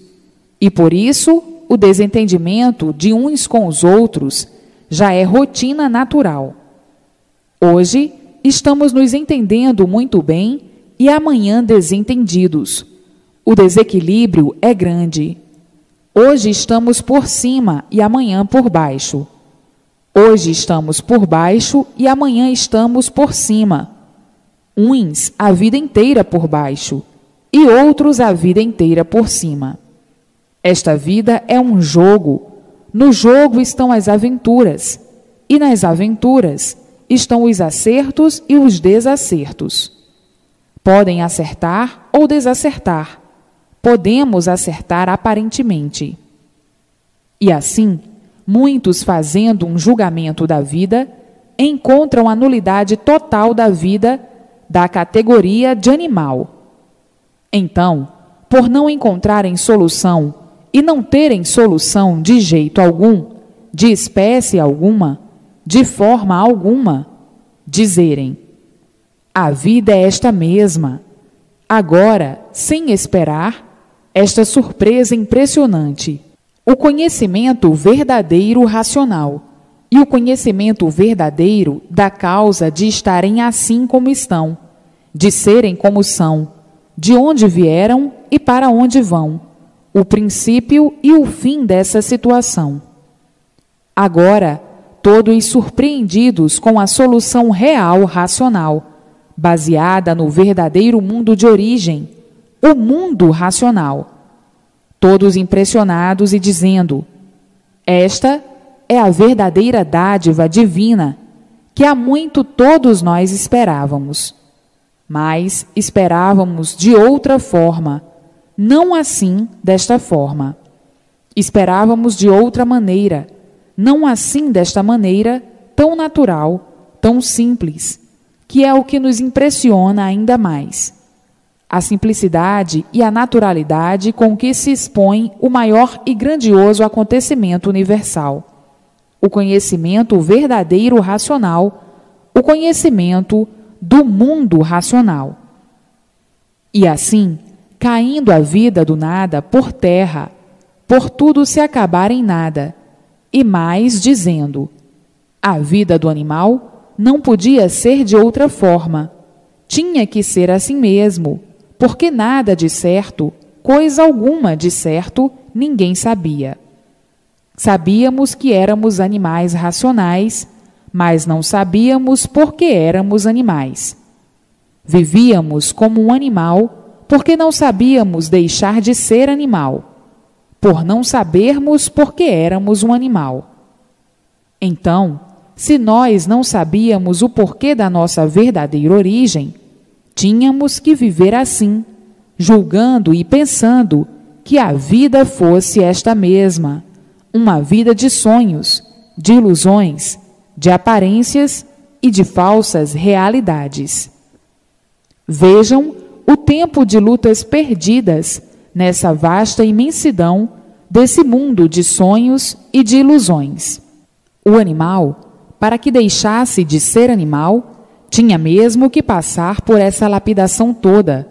e por isso o desentendimento de uns com os outros já é rotina natural. Hoje estamos nos entendendo muito bem e amanhã desentendidos. O desequilíbrio é grande. Hoje estamos por cima e amanhã por baixo. Hoje estamos por baixo e amanhã estamos por cima. Uns a vida inteira por baixo e outros a vida inteira por cima. Esta vida é um jogo. No jogo estão as aventuras, e nas aventuras estão os acertos e os desacertos. Podem acertar ou desacertar. Podemos acertar aparentemente. E assim, muitos, fazendo um julgamento da vida, encontram a nulidade total da vida da categoria de animal. Então, por não encontrarem solução e não terem solução de jeito algum, de espécie alguma, de forma alguma, dizerem: a vida é esta mesma. Agora, sem esperar, esta surpresa impressionante, o conhecimento verdadeiro racional e o conhecimento verdadeiro da causa de estarem assim como estão, de serem como são, de onde vieram e para onde vão, o princípio e o fim dessa situação. Agora, todos surpreendidos com a solução real racional, baseada no verdadeiro mundo de origem, o mundo racional. Todos impressionados e dizendo: esta é a verdadeira dádiva divina que há muito todos nós esperávamos. Mas esperávamos de outra forma, não assim desta forma. Esperávamos de outra maneira, não assim desta maneira tão natural, tão simples, que é o que nos impressiona ainda mais. A simplicidade e a naturalidade com que se expõe o maior e grandioso acontecimento universal. O conhecimento verdadeiro racional, o conhecimento do mundo racional. E assim, caindo a vida do nada por terra, por tudo se acabar em nada, e mais dizendo: a vida do animal não podia ser de outra forma, tinha que ser assim mesmo, porque nada de certo, coisa alguma de certo, ninguém sabia. Sabíamos que éramos animais racionais, mas não sabíamos por que éramos animais. Vivíamos como um animal, porque não sabíamos deixar de ser animal, por não sabermos por que éramos um animal. Então, se nós não sabíamos o porquê da nossa verdadeira origem, tínhamos que viver assim, julgando e pensando que a vida fosse esta mesma, uma vida de sonhos, de ilusões, de aparências e de falsas realidades. Vejam o tempo de lutas perdidas nessa vasta imensidão desse mundo de sonhos e de ilusões. O animal, para que deixasse de ser animal, tinha mesmo que passar por essa lapidação toda,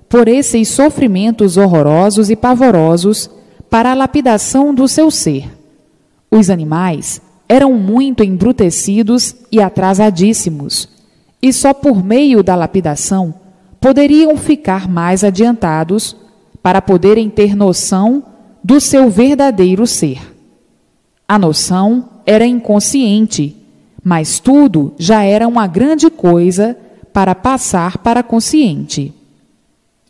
por esses sofrimentos horrorosos e pavorosos para a lapidação do seu ser. Os animais eram muito embrutecidos e atrasadíssimos, e só por meio da lapidação poderiam ficar mais adiantados para poderem ter noção do seu verdadeiro ser. A noção era inconsciente, mas tudo já era uma grande coisa para passar para consciente.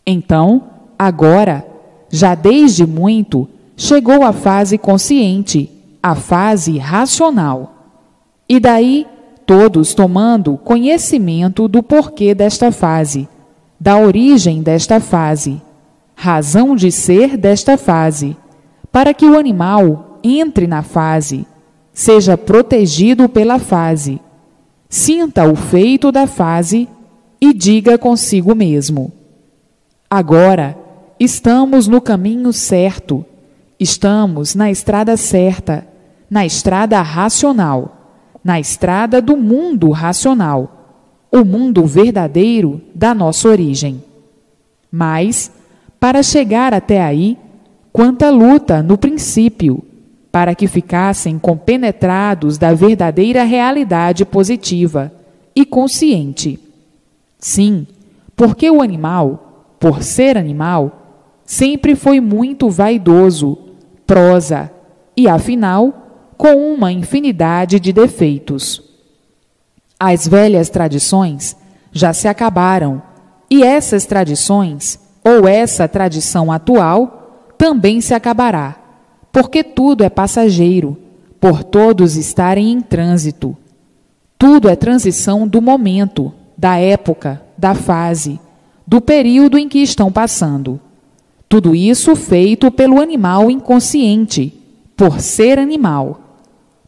Então, agora, já desde muito, chegou a fase consciente, a fase racional. E daí, todos tomando conhecimento do porquê desta fase, da origem desta fase, razão de ser desta fase, para que o animal entre na fase, seja protegido pela fase, sinta o feito da fase e diga consigo mesmo: agora estamos no caminho certo, estamos na estrada certa, na estrada racional, na estrada do mundo racional, o mundo verdadeiro da nossa origem. Mas, para chegar até aí, quanta luta no princípio, para que ficassem compenetrados da verdadeira realidade positiva e consciente. Sim, porque o animal, por ser animal, sempre foi muito vaidoso, prosa e, afinal, com uma infinidade de defeitos. As velhas tradições já se acabaram, e essas tradições, ou essa tradição atual, também se acabará, porque tudo é passageiro, por todos estarem em trânsito. Tudo é transição do momento, da época, da fase, do período em que estão passando. Tudo isso feito pelo animal inconsciente, por ser animal.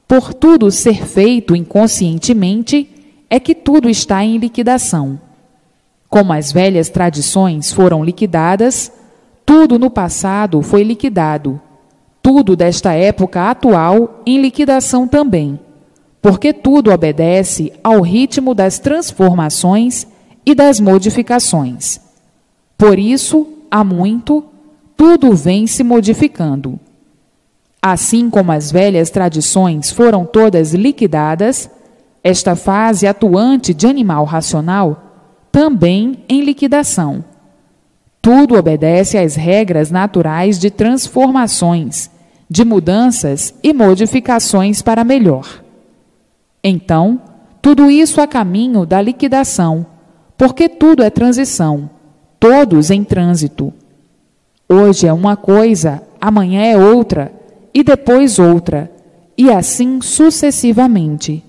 Por tudo ser feito inconscientemente, é que tudo está em liquidação. Como as velhas tradições foram liquidadas, tudo no passado foi liquidado. Tudo desta época atual em liquidação também, porque tudo obedece ao ritmo das transformações e das modificações. Por isso, há muito, tudo vem se modificando. Assim como as velhas tradições foram todas liquidadas, esta fase atuante de animal racional também em liquidação. Tudo obedece às regras naturais de transformações, de mudanças e modificações para melhor. Então, tudo isso a caminho da liquidação, porque tudo é transição, todos em trânsito. Hoje é uma coisa, amanhã é outra, e depois outra, e assim sucessivamente,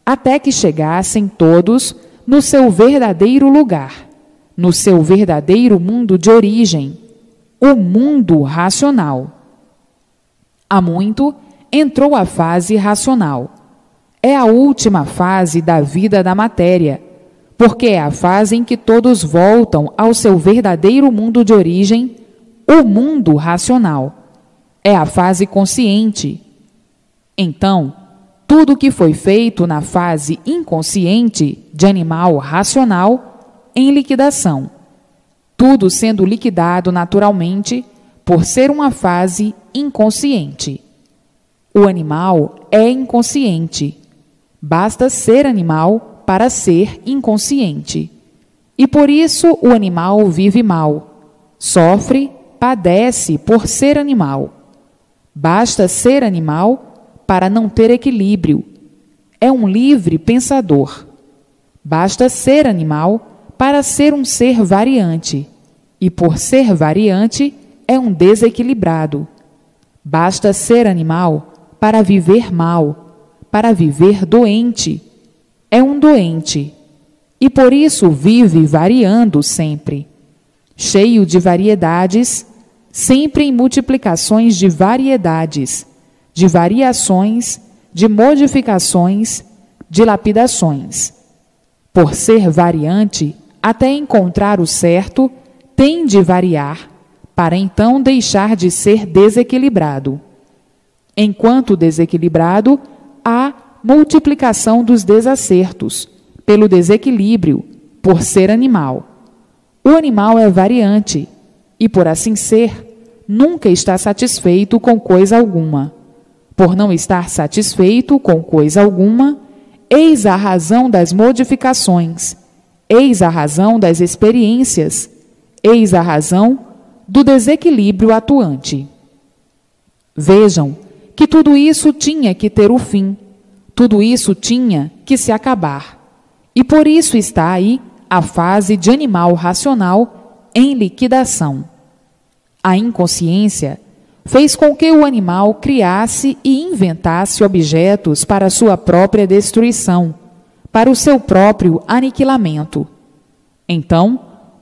até que chegassem todos no seu verdadeiro lugar, no seu verdadeiro mundo de origem, o mundo racional. Há muito entrou a fase racional. É a última fase da vida da matéria, porque é a fase em que todos voltam ao seu verdadeiro mundo de origem, o mundo racional. É a fase consciente. Então, tudo que foi feito na fase inconsciente de animal racional, em liquidação. Tudo sendo liquidado naturalmente por ser uma fase inconsciente. O animal é inconsciente. Basta ser animal para ser inconsciente. E por isso o animal vive mal, sofre, padece por ser animal. Basta ser animal para não ter equilíbrio. É um livre pensador. Basta ser animal para ser um ser variante. E por ser variante, é um desequilibrado. Basta ser animal para viver mal, para viver doente. É um doente. E por isso vive variando sempre. Cheio de variedades, sempre em multiplicações de variedades, de variações, de modificações, de lapidações. Por ser variante, até encontrar o certo, tem de variar, para então deixar de ser desequilibrado. Enquanto desequilibrado, há multiplicação dos desacertos, pelo desequilíbrio, por ser animal. O animal é variante, e por assim ser, nunca está satisfeito com coisa alguma. Por não estar satisfeito com coisa alguma, eis a razão das modificações, eis a razão das experiências, eis a razão do desequilíbrio atuante. Vejam que tudo isso tinha que ter o fim, tudo isso tinha que se acabar. E por isso está aí a fase de animal racional em liquidação. A inconsciência fez com que o animal criasse e inventasse objetos para sua própria destruição, para o seu próprio aniquilamento. Então,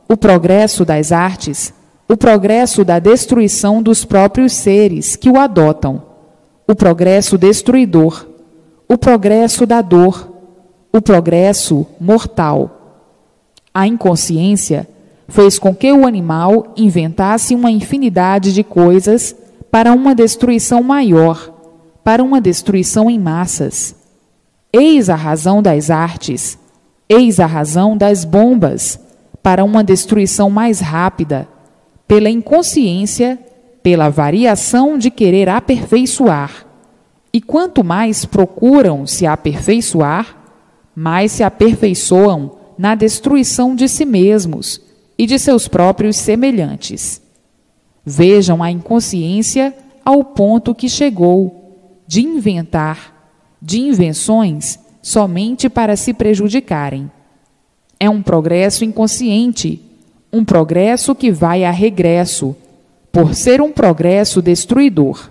o progresso das artes, o progresso da destruição dos próprios seres que o adotam, o progresso destruidor, o progresso da dor, o progresso mortal. A inconsciência fez com que o animal inventasse uma infinidade de coisas para uma destruição maior, para uma destruição em massas. Eis a razão das artes, eis a razão das bombas, para uma destruição mais rápida, pela inconsciência, pela variação de querer aperfeiçoar. E quanto mais procuram se aperfeiçoar, mais se aperfeiçoam na destruição de si mesmos e de seus próprios semelhantes. Vejam a inconsciência ao ponto que chegou de inventar, de invenções somente para se prejudicarem. É um progresso inconsciente, um progresso que vai a regresso, por ser um progresso destruidor.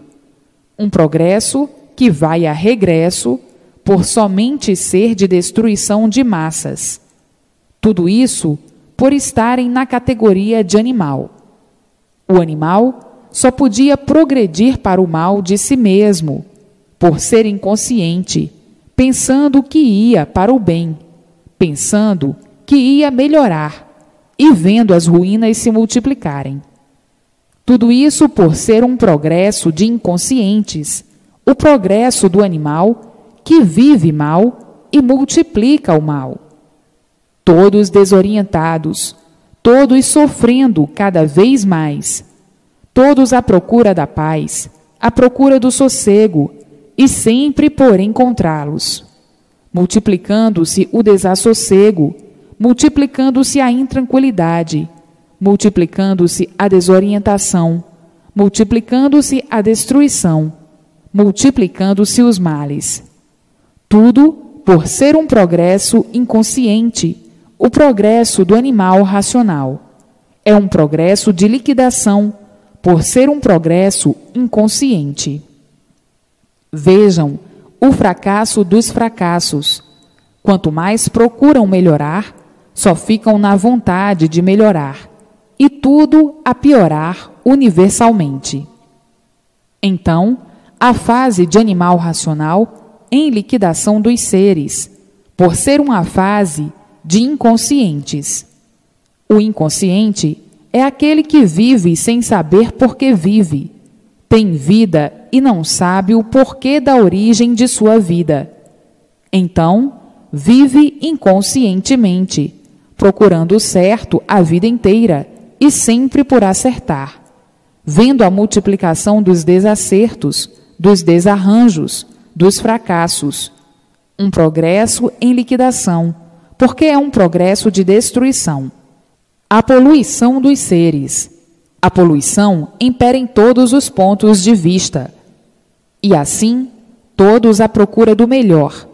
Um progresso que vai a regresso, por somente ser de destruição de massas. Tudo isso por estarem na categoria de animal. O animal só podia progredir para o mal de si mesmo, por ser inconsciente, pensando que ia para o bem, pensando que ia melhorar e vendo as ruínas se multiplicarem. Tudo isso por ser um progresso de inconscientes, o progresso do animal que vive mal e multiplica o mal. Todos desorientados, todos sofrendo cada vez mais, todos à procura da paz, à procura do sossego, e sempre por encontrá-los. Multiplicando-se o desassossego, multiplicando-se a intranquilidade, multiplicando-se a desorientação, multiplicando-se a destruição, multiplicando-se os males. Tudo por ser um progresso inconsciente, o progresso do animal racional. É um progresso de liquidação, por ser um progresso inconsciente. Vejam o fracasso dos fracassos. Quanto mais procuram melhorar, só ficam na vontade de melhorar, e tudo a piorar universalmente. Então, a fase de animal racional em liquidação dos seres, por ser uma fase de inconscientes. O inconsciente é aquele que vive sem saber por que vive, tem vida e não sabe o porquê da origem de sua vida. Então, vive inconscientemente, procurando o certo a vida inteira e sempre por acertar, vendo a multiplicação dos desacertos, dos desarranjos, dos fracassos. Um progresso em liquidação, porque é um progresso de destruição. A poluição dos seres. A poluição impera em todos os pontos de vista. E assim, todos à procura do melhor,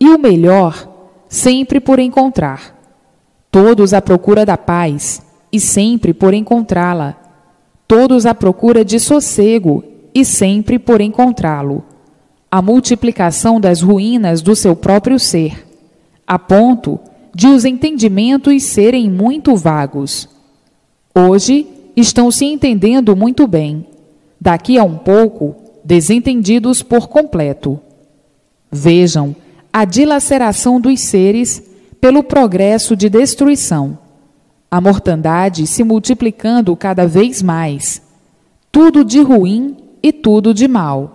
e o melhor sempre por encontrar. Todos à procura da paz, e sempre por encontrá-la. Todos à procura de sossego, e sempre por encontrá-lo. A multiplicação das ruínas do seu próprio ser, a ponto de os entendimentos serem muito vagos. Hoje estão se entendendo muito bem, daqui a um pouco, desentendidos por completo. Vejam a dilaceração dos seres pelo progresso de destruição, a mortandade se multiplicando cada vez mais, tudo de ruim e tudo de mal.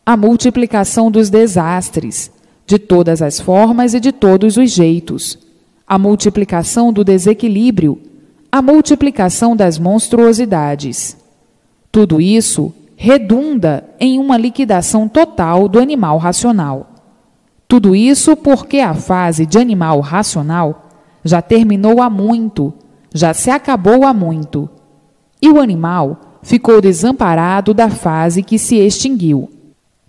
A multiplicação dos desastres, de todas as formas e de todos os jeitos, a multiplicação do desequilíbrio, a multiplicação das monstruosidades. Tudo isso redunda em uma liquidação total do animal racional. Tudo isso porque a fase de animal racional já terminou há muito, já se acabou há muito, e o animal ficou desamparado da fase que se extinguiu.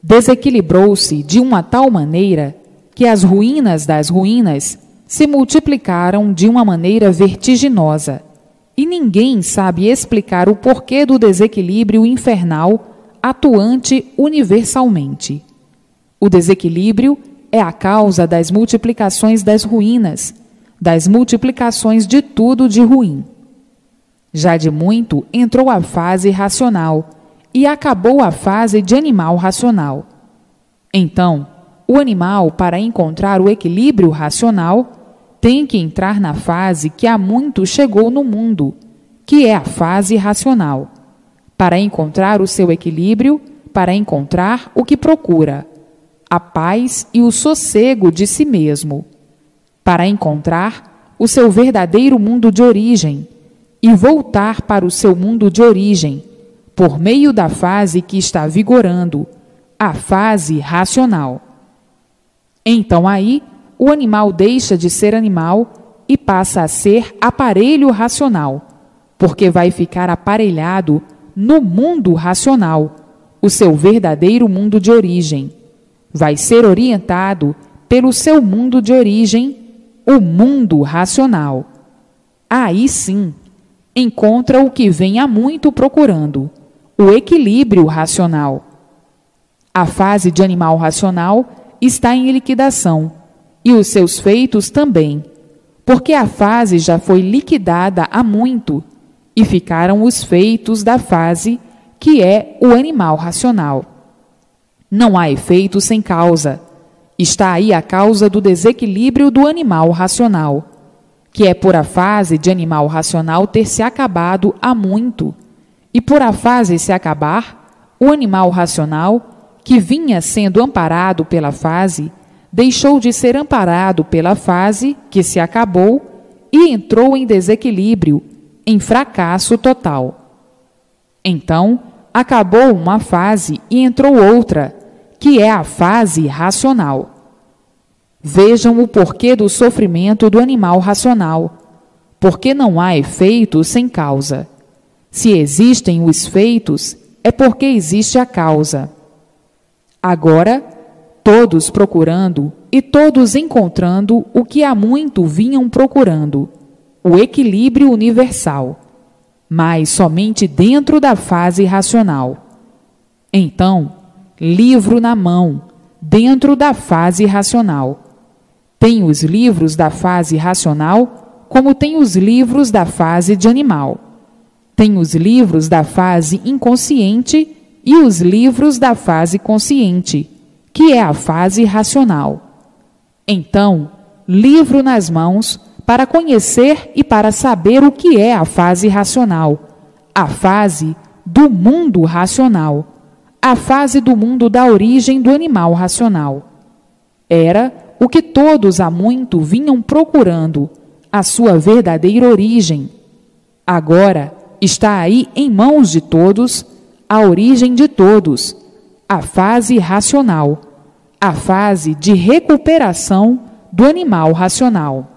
Desequilibrou-se de uma tal maneira que as ruínas das ruínas se multiplicaram de uma maneira vertiginosa, e ninguém sabe explicar o porquê do desequilíbrio infernal atuante universalmente. O desequilíbrio é a causa das multiplicações das ruínas, das multiplicações de tudo de ruim. Já de muito entrou a fase racional e acabou a fase de animal racional. Então, o animal, para encontrar o equilíbrio racional, tem que entrar na fase que há muito chegou no mundo, que é a fase racional, para encontrar o seu equilíbrio, para encontrar o que procura, a paz e o sossego de si mesmo, para encontrar o seu verdadeiro mundo de origem e voltar para o seu mundo de origem, por meio da fase que está vigorando, a fase racional. Então aí, o animal deixa de ser animal e passa a ser aparelho racional, porque vai ficar aparelhado no mundo racional, o seu verdadeiro mundo de origem. Vai ser orientado pelo seu mundo de origem, o mundo racional. Aí sim, encontra o que vem há muito procurando, o equilíbrio racional. A fase de animal racional está em liquidação, e os seus feitos também, porque a fase já foi liquidada há muito, e ficaram os feitos da fase, que é o animal racional. Não há efeito sem causa. Está aí a causa do desequilíbrio do animal racional, que é por a fase de animal racional ter se acabado há muito, e por a fase se acabar, o animal racional, que vinha sendo amparado pela fase, deixou de ser amparado pela fase, que se acabou, e entrou em desequilíbrio, em fracasso total. Então, acabou uma fase e entrou outra, que é a fase racional. Vejam o porquê do sofrimento do animal racional, porque não há efeito sem causa. Se existem os feitos, é porque existe a causa. Agora, todos procurando e todos encontrando o que há muito vinham procurando, o equilíbrio universal, mas somente dentro da fase racional. Então, livro na mão, dentro da fase racional. Tem os livros da fase racional, como tem os livros da fase de animal. Tem os livros da fase inconsciente e os livros da fase consciente, que é a fase racional. Então, livro nas mãos para conhecer e para saber o que é a fase racional, a fase do mundo racional, a fase do mundo da origem do animal racional. Era o que todos há muito vinham procurando, a sua verdadeira origem. Agora está aí em mãos de todos a origem de todos, a fase racional, a fase de recuperação do animal racional.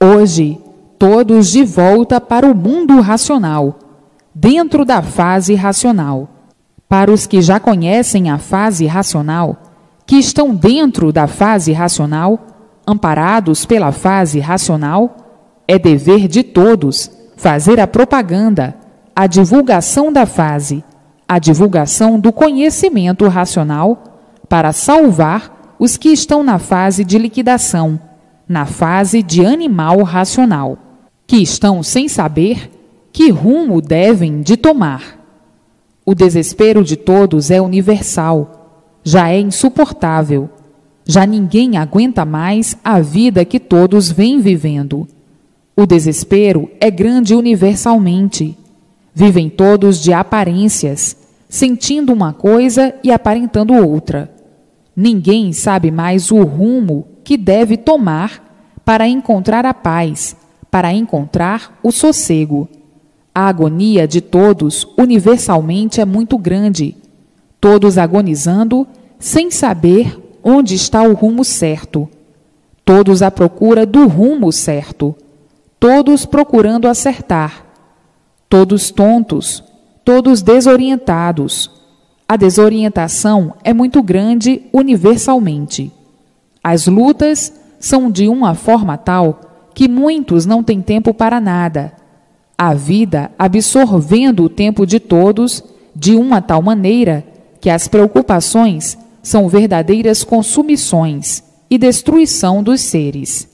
Hoje, todos de volta para o mundo racional, dentro da fase racional. Para os que já conhecem a fase racional, que estão dentro da fase racional, amparados pela fase racional, é dever de todos fazer a propaganda, a divulgação da fase, a divulgação do conhecimento racional, para salvar os que estão na fase de liquidação, na fase de animal racional, que estão sem saber que rumo devem de tomar. O desespero de todos é universal, já é insuportável, já ninguém aguenta mais a vida que todos vêm vivendo. O desespero é grande universalmente. Vivem todos de aparências, sentindo uma coisa e aparentando outra. Ninguém sabe mais o rumo que deve tomar para encontrar a paz, para encontrar o sossego. A agonia de todos universalmente é muito grande, todos agonizando sem saber onde está o rumo certo, todos à procura do rumo certo, todos procurando acertar, todos tontos, todos desorientados. A desorientação é muito grande universalmente. As lutas são de uma forma tal que muitos não têm tempo para nada. A vida absorvendo o tempo de todos de uma tal maneira que as preocupações são verdadeiras consumições e destruição dos seres.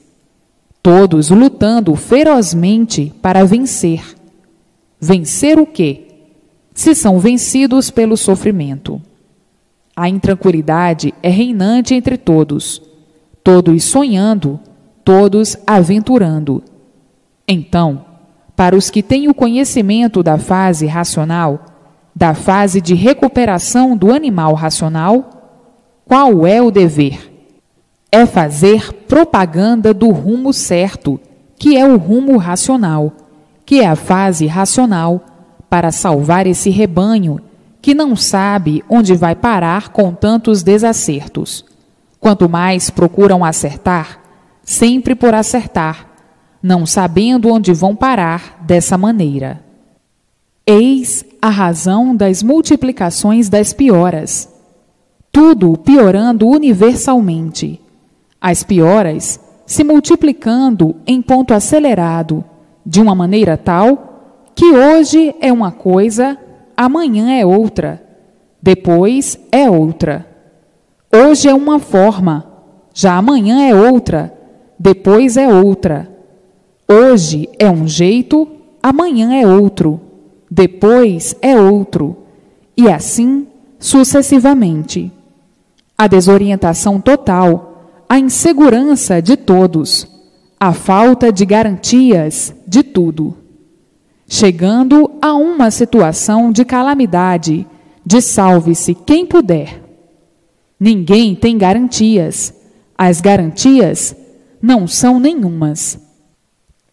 Todos lutando ferozmente para vencer. Vencer o quê? Se são vencidos pelo sofrimento. A intranquilidade é reinante entre todos, todos sonhando, todos aventurando. Então, para os que têm o conhecimento da fase racional, da fase de recuperação do animal racional, qual é o dever? É fazer propaganda do rumo certo, que é o rumo racional, que é a fase racional, para salvar esse rebanho que não sabe onde vai parar com tantos desacertos. Quanto mais procuram acertar, sempre por acertar, não sabendo onde vão parar dessa maneira. Eis a razão das multiplicações das pioras. Tudo piorando universalmente. As pioras se multiplicando em ponto acelerado, de uma maneira tal que hoje é uma coisa, amanhã é outra, depois é outra. Hoje é uma forma, já amanhã é outra, depois é outra. Hoje é um jeito, amanhã é outro, depois é outro, e assim sucessivamente. A desorientação total, a insegurança de todos, a falta de garantias de tudo. Chegando a uma situação de calamidade, de salve-se quem puder. Ninguém tem garantias. As garantias não são nenhumas.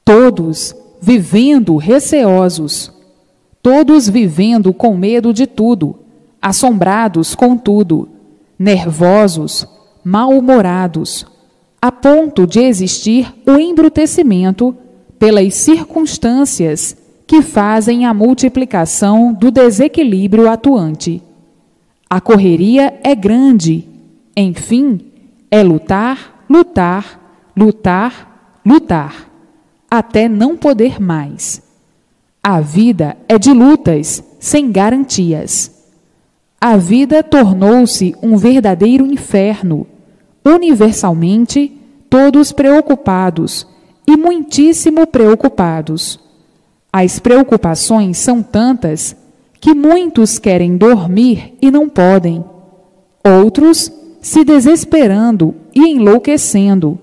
Todos vivendo receosos, todos vivendo com medo de tudo, assombrados com tudo, nervosos, mal-humorados, a ponto de existir o embrutecimento pelas circunstâncias que fazem a multiplicação do desequilíbrio atuante. A correria é grande, enfim, é lutar, lutar, lutar, lutar, até não poder mais. A vida é de lutas, sem garantias. A vida tornou-se um verdadeiro inferno, universalmente todos preocupados e muitíssimo preocupados. As preocupações são tantas que muitos querem dormir e não podem. Outros se desesperando e enlouquecendo,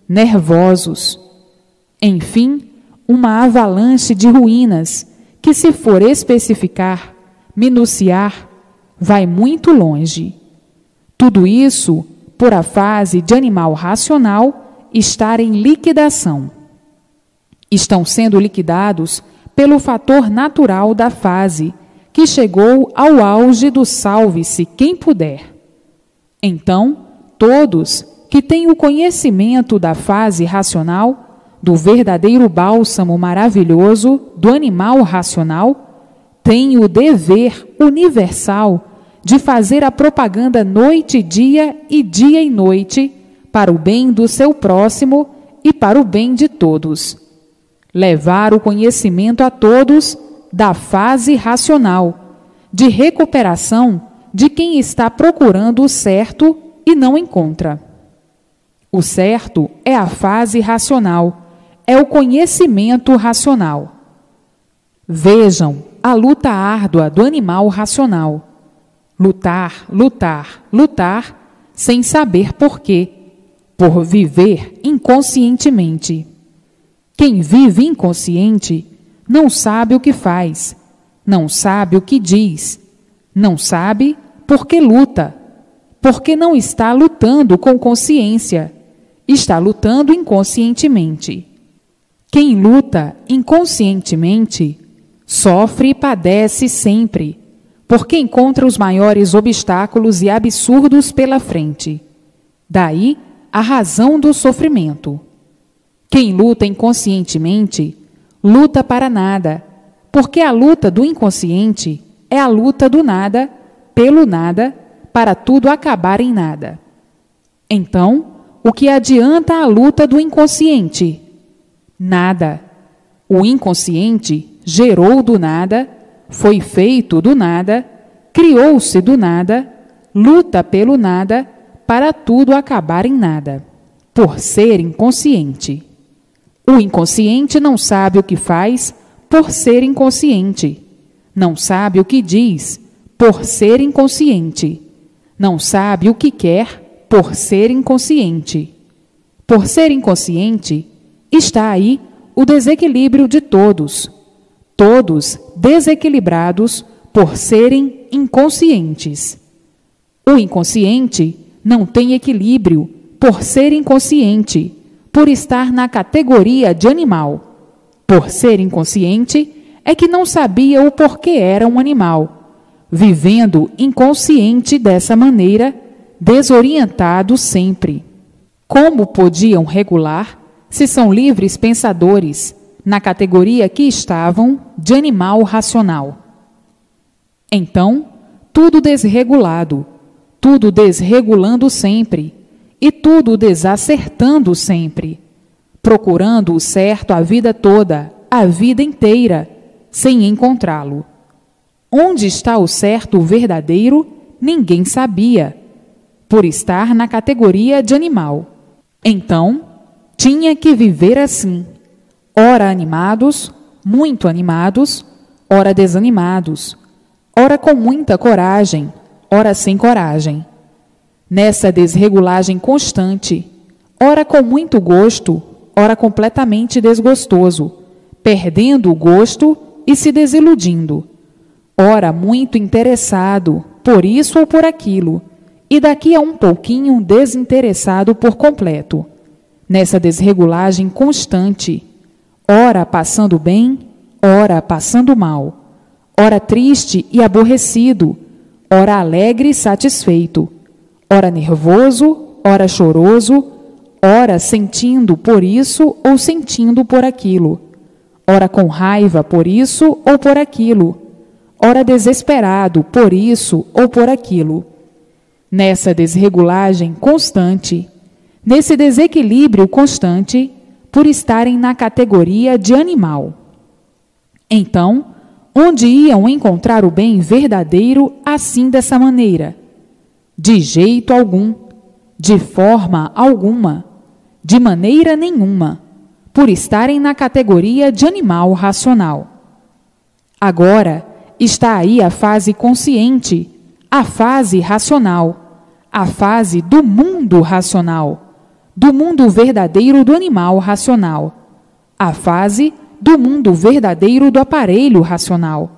nervosos. Enfim, uma avalanche de ruínas que, se for especificar, minuciar, vai muito longe. Tudo isso por a fase de animal racional estar em liquidação. Estão sendo liquidados pelo fator natural da fase, que chegou ao auge do salve-se quem puder. Então, todos que têm o conhecimento da fase racional, do verdadeiro bálsamo maravilhoso do animal racional, têm o dever universal de fazer a propaganda noite e dia e noite para o bem do seu próximo e para o bem de todos. Levar o conhecimento a todos da fase racional, de recuperação de quem está procurando o certo e não encontra. O certo é a fase racional, é o conhecimento racional. Vejam a luta árdua do animal racional. Lutar, lutar, lutar, sem saber por quê, por viver inconscientemente. Quem vive inconsciente não sabe o que faz, não sabe o que diz, não sabe por que luta, porque não está lutando com consciência, está lutando inconscientemente. Quem luta inconscientemente sofre e padece sempre, porque encontra os maiores obstáculos e absurdos pela frente. Daí a razão do sofrimento. Quem luta inconscientemente, luta para nada, porque a luta do inconsciente é a luta do nada, pelo nada, para tudo acabar em nada. Então, o que adianta a luta do inconsciente? Nada. O inconsciente gerou do nada, foi feito do nada, criou-se do nada, luta pelo nada, para tudo acabar em nada, por ser inconsciente. O inconsciente não sabe o que faz por ser inconsciente. Não sabe o que diz por ser inconsciente. Não sabe o que quer por ser inconsciente. Por ser inconsciente, está aí o desequilíbrio de todos. Todos desequilibrados por serem inconscientes. O inconsciente não tem equilíbrio por ser inconsciente, por estar na categoria de animal. Por ser inconsciente, é que não sabia o porquê era um animal, vivendo inconsciente dessa maneira, desorientado sempre. Como podiam regular, se são livres pensadores, na categoria que estavam de animal racional? Então, tudo desregulado, tudo desregulando sempre, e tudo desacertando sempre, procurando o certo a vida toda, a vida inteira, sem encontrá-lo. Onde está o certo verdadeiro, ninguém sabia. por estar na categoria de animal. Então, tinha que viver assim, ora animados, muito animados, ora desanimados, ora com muita coragem, ora sem coragem. Nessa desregulagem constante, ora com muito gosto, ora completamente desgostoso, perdendo o gosto e se desiludindo. Ora muito interessado por isso ou por aquilo, e daqui a um pouquinho desinteressado por completo. Nessa desregulagem constante, ora passando bem, ora passando mal, ora triste e aborrecido, ora alegre e satisfeito, ora nervoso, ora choroso, ora sentindo por isso ou sentindo por aquilo, ora com raiva por isso ou por aquilo, ora desesperado por isso ou por aquilo. Nessa desregulagem constante, nesse desequilíbrio constante, por estarem na categoria de animal. Então, onde iam encontrar o bem verdadeiro assim dessa maneira? De jeito algum, de forma alguma, de maneira nenhuma, por estarem na categoria de animal racional. Agora está aí a fase consciente, a fase racional, a fase do mundo racional, do mundo verdadeiro do animal racional, a fase do mundo verdadeiro do aparelho racional,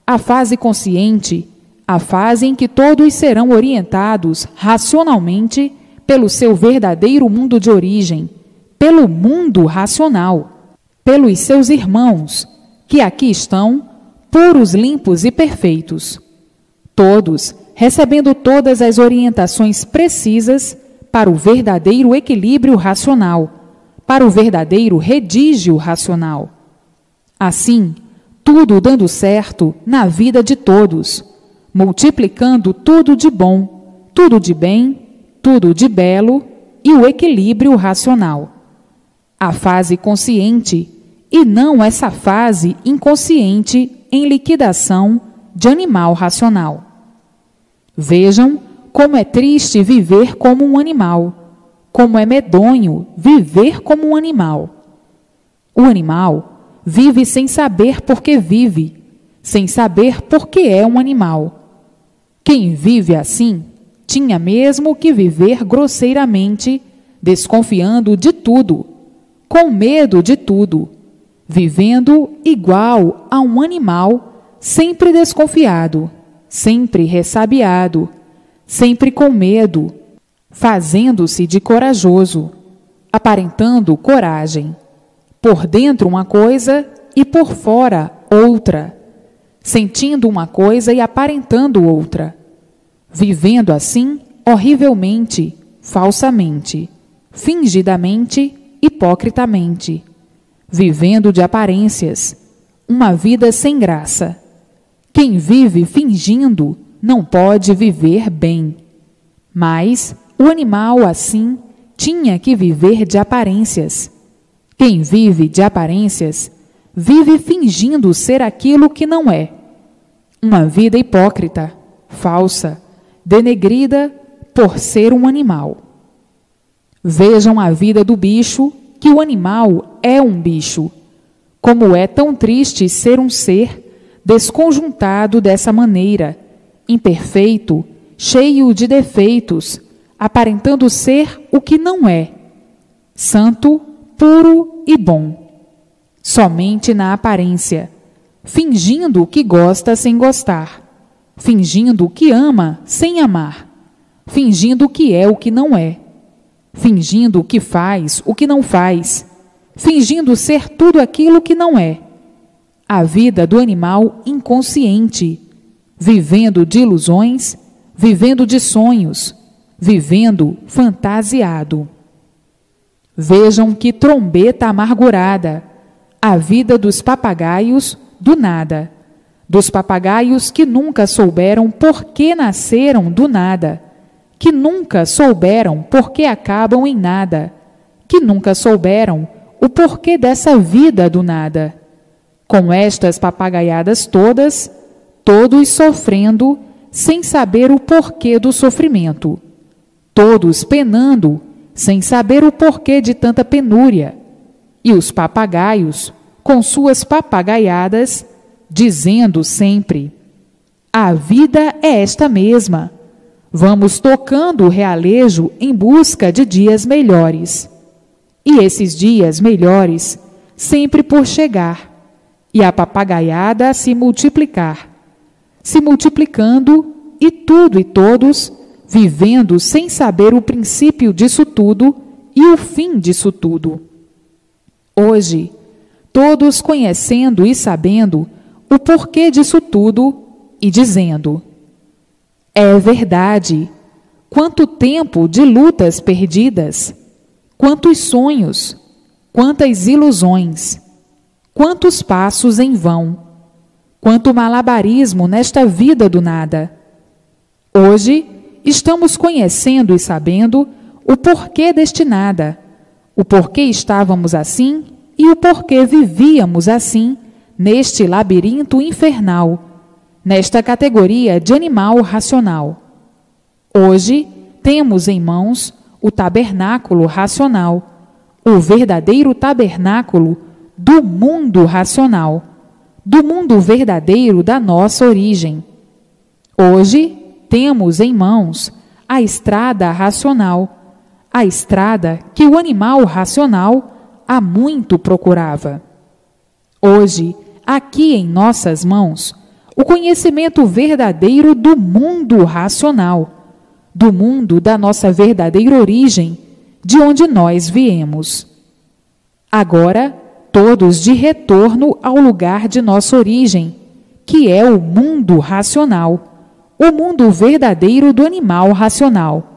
a fase consciente, a fase em que todos serão orientados racionalmente pelo seu verdadeiro mundo de origem, pelo mundo racional, pelos seus irmãos, que aqui estão, puros, limpos e perfeitos, todos recebendo todas as orientações precisas para o verdadeiro equilíbrio racional, para o verdadeiro redígio racional. Assim, tudo dando certo na vida de todos, multiplicando tudo de bom, tudo de bem, tudo de belo e o equilíbrio racional. A fase consciente e não essa fase inconsciente em liquidação de animal racional. Vejam como é triste viver como um animal, como é medonho viver como um animal. O animal vive sem saber por que vive, sem saber por que é um animal. Quem vive assim tinha mesmo que viver grosseiramente, desconfiando de tudo, com medo de tudo, vivendo igual a um animal, sempre desconfiado, sempre ressabiado, sempre com medo, fazendo-se de corajoso, aparentando coragem, por dentro uma coisa e por fora outra, sentindo uma coisa e aparentando outra, vivendo assim horrivelmente, falsamente, fingidamente, hipocritamente, vivendo de aparências, uma vida sem graça. Quem vive fingindo não pode viver bem. Mas o animal assim tinha que viver de aparências. Quem vive de aparências vive fingindo ser aquilo que não é. Uma vida hipócrita, falsa, denegrida por ser um animal. Vejam a vida do bicho, que o animal é um bicho. Como é tão triste ser um ser desconjuntado dessa maneira, imperfeito, cheio de defeitos, aparentando ser o que não é, santo, puro e bom, somente na aparência, fingindo que gosta sem gostar, fingindo que ama sem amar, fingindo que é o que não é, fingindo que faz o que não faz, fingindo ser tudo aquilo que não é. A vida do animal inconsciente, vivendo de ilusões, vivendo de sonhos, vivendo fantasiado. Vejam que trombeta amargurada, a vida dos papagaios do nada, dos papagaios que nunca souberam por que nasceram do nada, que nunca souberam por que acabam em nada, que nunca souberam o porquê dessa vida do nada. Com estas papagaiadas todas, todos sofrendo, sem saber o porquê do sofrimento, todos penando, sem saber o porquê de tanta penúria, e os papagaios, com suas papagaiadas, dizendo sempre: a vida é esta mesma. Vamos tocando o realejo em busca de dias melhores. E esses dias melhores sempre por chegar, e a papagaiada a se multiplicar, se multiplicando, e tudo e todos vivendo sem saber o princípio disso tudo e o fim disso tudo. Hoje, todos conhecendo e sabendo o porquê disso tudo e dizendo: é verdade, quanto tempo de lutas perdidas, quantos sonhos, quantas ilusões, quantos passos em vão, quanto malabarismo nesta vida do nada. Hoje, estamos conhecendo e sabendo o porquê deste nada, o porquê estávamos assim e o porquê vivíamos assim neste labirinto infernal, nesta categoria de animal racional. Hoje, temos em mãos o tabernáculo racional, o verdadeiro tabernáculo do mundo racional, do mundo verdadeiro da nossa origem. Hoje, temos em mãos a estrada racional, a estrada que o animal racional há muito procurava. Hoje, aqui em nossas mãos, o conhecimento verdadeiro do mundo racional, do mundo da nossa verdadeira origem, de onde nós viemos. Agora, todos de retorno ao lugar de nossa origem, que é o mundo racional, o mundo verdadeiro do animal racional.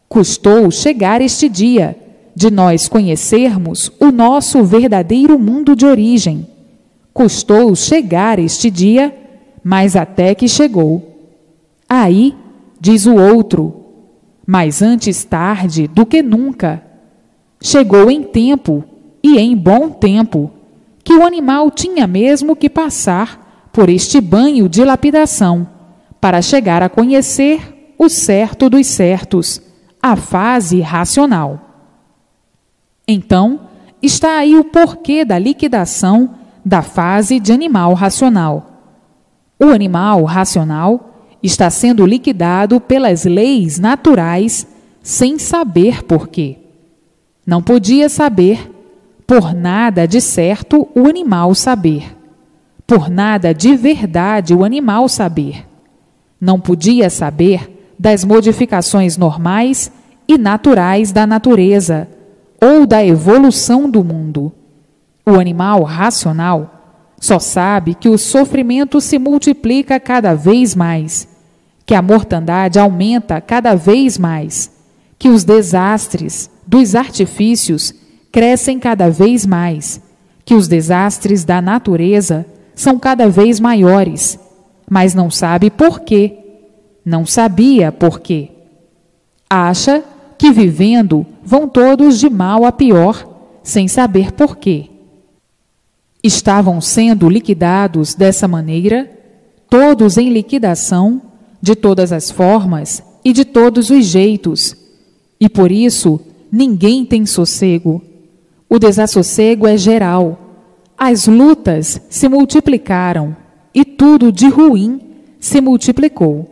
Custou chegar este dia de nós conhecermos o nosso verdadeiro mundo de origem. Custou chegar este dia, mas até que chegou. Aí, diz o outro, mas antes tarde do que nunca. Chegou em tempo, e em bom tempo, que o animal tinha mesmo que passar por este banho de lapidação, para chegar a conhecer o certo dos certos, a fase racional. Então, está aí o porquê da liquidação da fase de animal racional. O animal racional está sendo liquidado pelas leis naturais sem saber porquê. Não podia saber, por nada de certo o animal saber, por nada de verdade o animal saber. Não podia saber das modificações normais e naturais da natureza ou da evolução do mundo. O animal racional só sabe que o sofrimento se multiplica cada vez mais, que a mortandade aumenta cada vez mais, que os desastres dos artifícios crescem cada vez mais, que os desastres da natureza são cada vez maiores, mas não sabe por quê, não sabia por quê. Acha que vivendo vão todos de mal a pior, sem saber por quê. Estavam sendo liquidados dessa maneira, todos em liquidação, de todas as formas e de todos os jeitos, e por isso ninguém tem sossego. O desassossego é geral. As lutas se multiplicaram e tudo de ruim se multiplicou.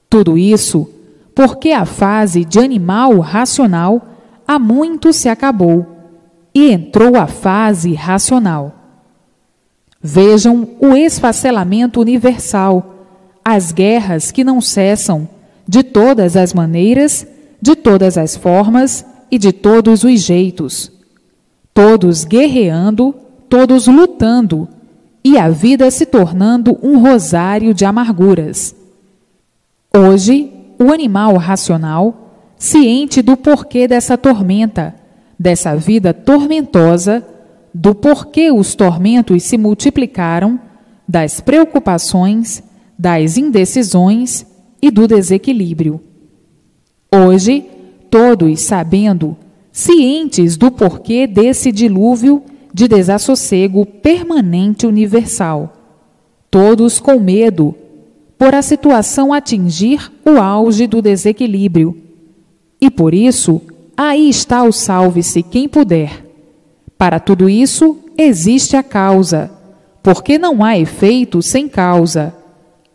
Tudo isso porque a fase de animal racional há muito se acabou e entrou a fase racional. Vejam o esfacelamento universal, as guerras que não cessam, de todas as maneiras, de todas as formas e de todos os jeitos. Todos guerreando, todos lutando, e a vida se tornando um rosário de amarguras. Hoje, o animal racional, ciente do porquê dessa tormenta, dessa vida tormentosa, do porquê os tormentos se multiplicaram, das preocupações, das indecisões e do desequilíbrio. Hoje, todos sabendo, cientes do porquê desse dilúvio de desassossego permanente universal, todos com medo, por a situação atingir o auge do desequilíbrio, E por isso, aí está o salve-se quem puder. Para tudo isso, existe a causa, porque não há efeito sem causa.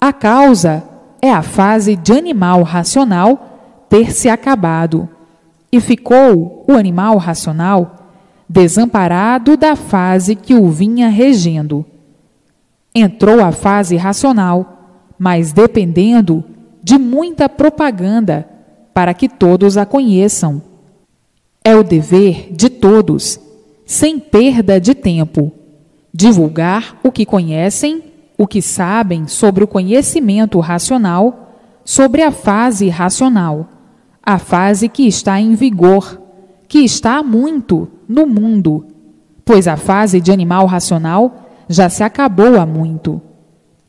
A causa é a fase de animal racional ter se acabado, e ficou o animal racional desamparado da fase que o vinha regendo. Entrou a fase racional, mas dependendo de muita propaganda para que todos a conheçam. É o dever de todos, sem perda de tempo, divulgar o que conhecem, o que sabem sobre o conhecimento racional, sobre a fase racional, a fase que está em vigor, que está há muito no mundo, pois a fase de animal racional já se acabou há muito.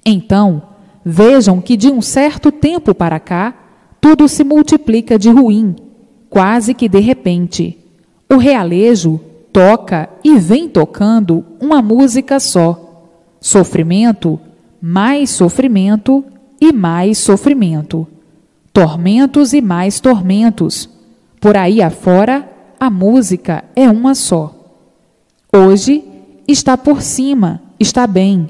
Então, vejam que de um certo tempo para cá, tudo se multiplica de ruim, quase que de repente. O realejo toca e vem tocando uma música só. Sofrimento, mais sofrimento e mais sofrimento. Tormentos e mais tormentos. Por aí afora, a música é uma só. Hoje está por cima, está bem.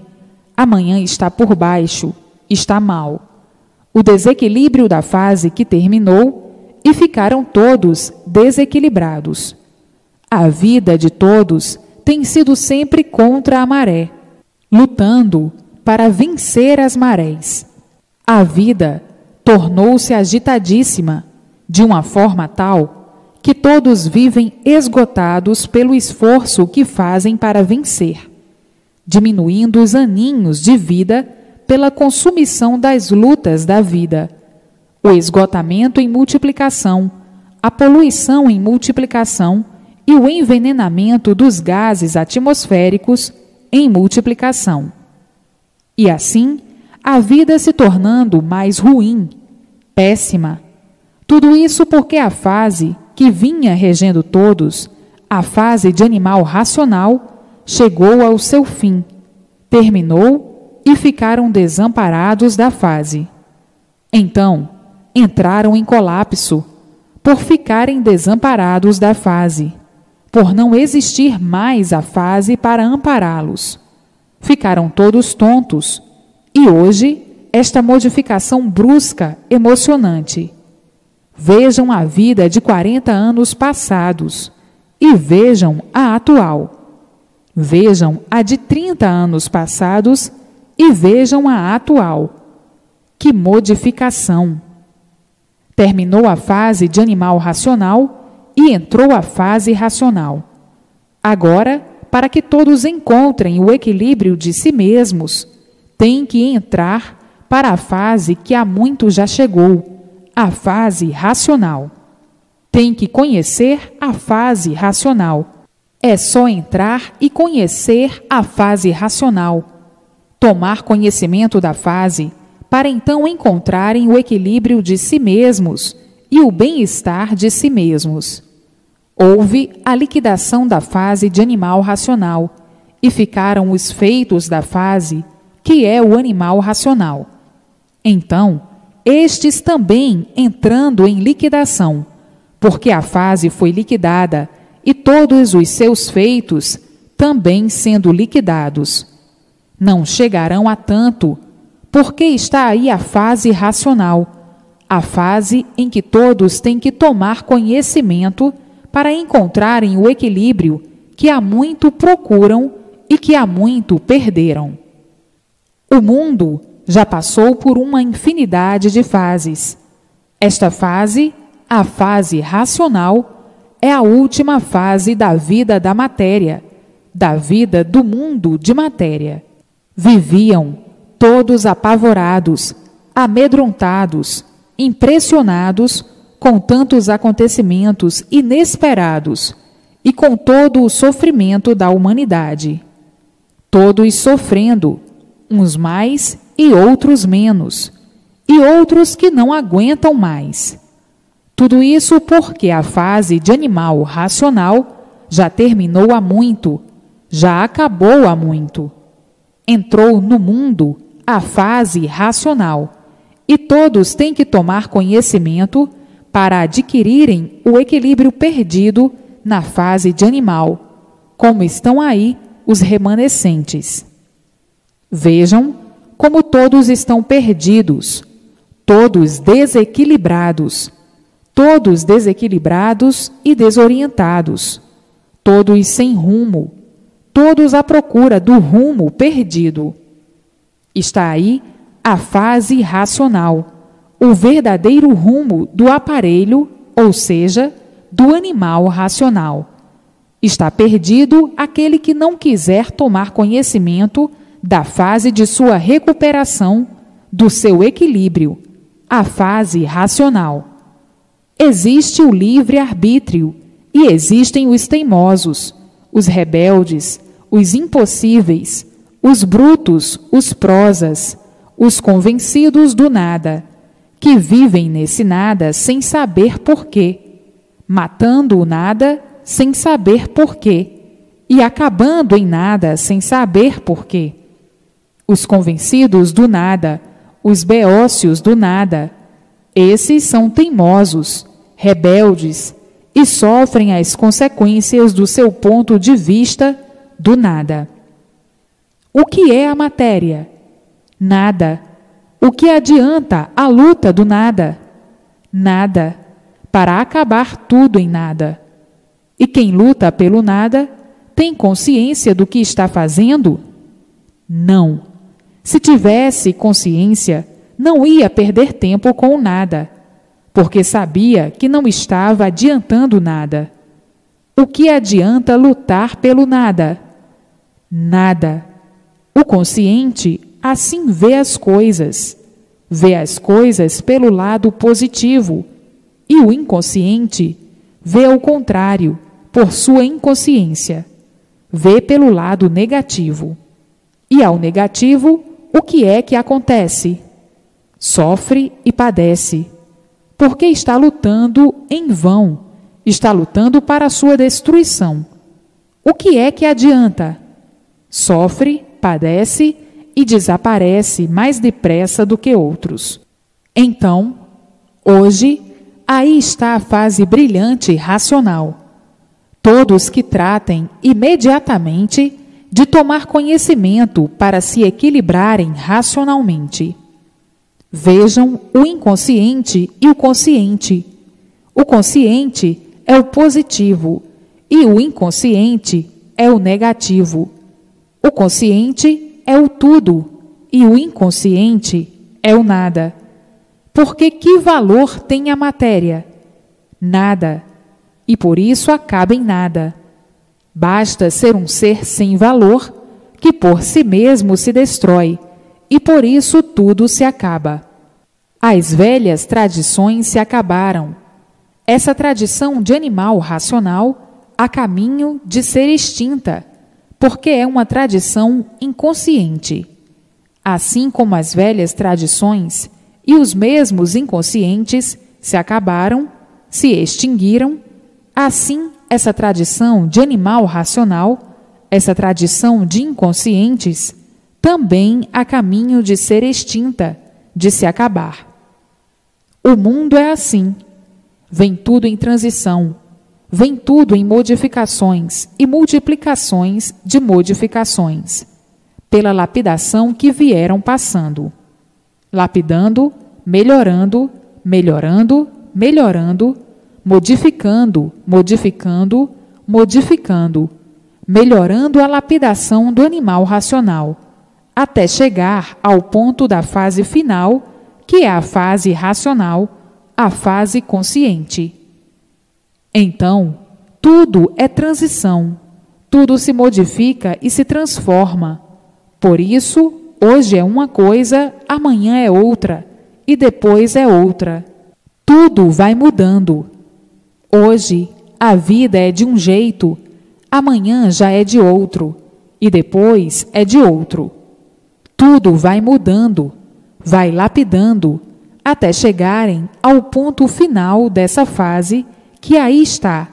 Amanhã está por baixo, está mal. O desequilíbrio da fase que terminou e ficaram todos desequilibrados. A vida de todos tem sido sempre contra a maré, lutando para vencer as marés. A vida tornou-se agitadíssima, de uma forma tal que todos vivem esgotados pelo esforço que fazem para vencer, diminuindo os aninhos de vida pela consumição das lutas da vida, o esgotamento em multiplicação, a poluição em multiplicação e o envenenamento dos gases atmosféricos em multiplicação. E assim, a vida se tornando mais ruim, péssima. Tudo isso porque a fase que vinha regendo todos, a fase de animal racional, chegou ao seu fim, terminou e ficaram desamparados da fase. Então, entraram em colapso, por ficarem desamparados da fase, por não existir mais a fase para ampará-los. Ficaram todos tontos, e hoje, esta modificação brusca, emocionante. Vejam a vida de 40 anos passados, e vejam a atual. Vejam a de 30 anos passados, e vejam a atual. Que modificação! Terminou a fase de animal racional e entrou a fase racional. Agora, para que todos encontrem o equilíbrio de si mesmos, tem que entrar para a fase que há muito já chegou, a fase racional. Tem que conhecer a fase racional. É só entrar e conhecer a fase racional. Tomar conhecimento da fase, para então encontrarem o equilíbrio de si mesmos e o bem-estar de si mesmos. Houve a liquidação da fase de animal racional, e ficaram os feitos da fase, que é o animal racional. Então, estes também entrando em liquidação, porque a fase foi liquidada, e todos os seus feitos também sendo liquidados. Não chegarão a tanto, porque está aí a fase racional, a fase em que todos têm que tomar conhecimento para encontrarem o equilíbrio que há muito procuram e que há muito perderam. O mundo já passou por uma infinidade de fases. Esta fase, a fase racional, é a última fase da vida da matéria, da vida do mundo de matéria. Viviam todos apavorados, amedrontados, impressionados com tantos acontecimentos inesperados e com todo o sofrimento da humanidade. Todos sofrendo, uns mais e outros menos, e outros que não aguentam mais. Tudo isso porque a fase de animal racional já terminou há muito, já acabou há muito. Entrou no mundo a fase racional, e todos têm que tomar conhecimento para adquirirem o equilíbrio perdido na fase de animal, como estão aí os remanescentes. Vejam como todos estão perdidos, todos desequilibrados e desorientados, todos sem rumo, todos à procura do rumo perdido. Está aí a fase racional, o verdadeiro rumo do aparelho, ou seja, do animal racional. Está perdido aquele que não quiser tomar conhecimento da fase de sua recuperação, do seu equilíbrio, a fase racional. Existe o livre-arbítrio e existem os teimosos, os rebeldes, os impossíveis, os brutos, os prosas, os convencidos do nada, que vivem nesse nada sem saber porquê, matando o nada sem saber porquê e acabando em nada sem saber porquê. Os convencidos do nada, os beócios do nada, esses são teimosos, rebeldes e sofrem as consequências do seu ponto de vista do nada. O que é a matéria? Nada. O que adianta a luta do nada? Nada, para acabar tudo em nada. E quem luta pelo nada tem consciência do que está fazendo? Não. Se tivesse consciência, não ia perder tempo com o nada, porque sabia que não estava adiantando nada. O que adianta lutar pelo nada? Nada. O consciente assim vê as coisas pelo lado positivo, e o inconsciente vê ao contrário, por sua inconsciência, vê pelo lado negativo. E ao negativo, o que é que acontece? Sofre e padece, porque está lutando em vão, está lutando para a sua destruição. O que é que adianta? Sofre, padece e desaparece mais depressa do que outros. Então, hoje, aí está a fase brilhante e racional. Todos que tratem imediatamente de tomar conhecimento para se equilibrarem racionalmente. Vejam o inconsciente e o consciente. O consciente é o positivo e o inconsciente é o negativo. O consciente é o tudo e o inconsciente é o nada. Porque que valor tem a matéria? Nada. E por isso acaba em nada. Basta ser um ser sem valor, que por si mesmo se destrói, e por isso tudo se acaba. As velhas tradições se acabaram. Essa tradição de animal racional a caminho de ser extinta, porque é uma tradição inconsciente. Assim como as velhas tradições e os mesmos inconscientes se acabaram, se extinguiram, assim essa tradição de animal racional, essa tradição de inconscientes, também a caminho de ser extinta, de se acabar. O mundo é assim. Vem tudo em transição, vem tudo em modificações e multiplicações de modificações, pela lapidação que vieram passando. Lapidando, melhorando, melhorando, melhorando, modificando, modificando, modificando, melhorando a lapidação do animal racional, até chegar ao ponto da fase final, que é a fase racional, a fase consciente. Então, tudo é transição, tudo se modifica e se transforma. Por isso, hoje é uma coisa, amanhã é outra, e depois é outra. Tudo vai mudando. Hoje, a vida é de um jeito, amanhã já é de outro, e depois é de outro. Tudo vai mudando, vai lapidando, até chegarem ao ponto final dessa fase, que aí está,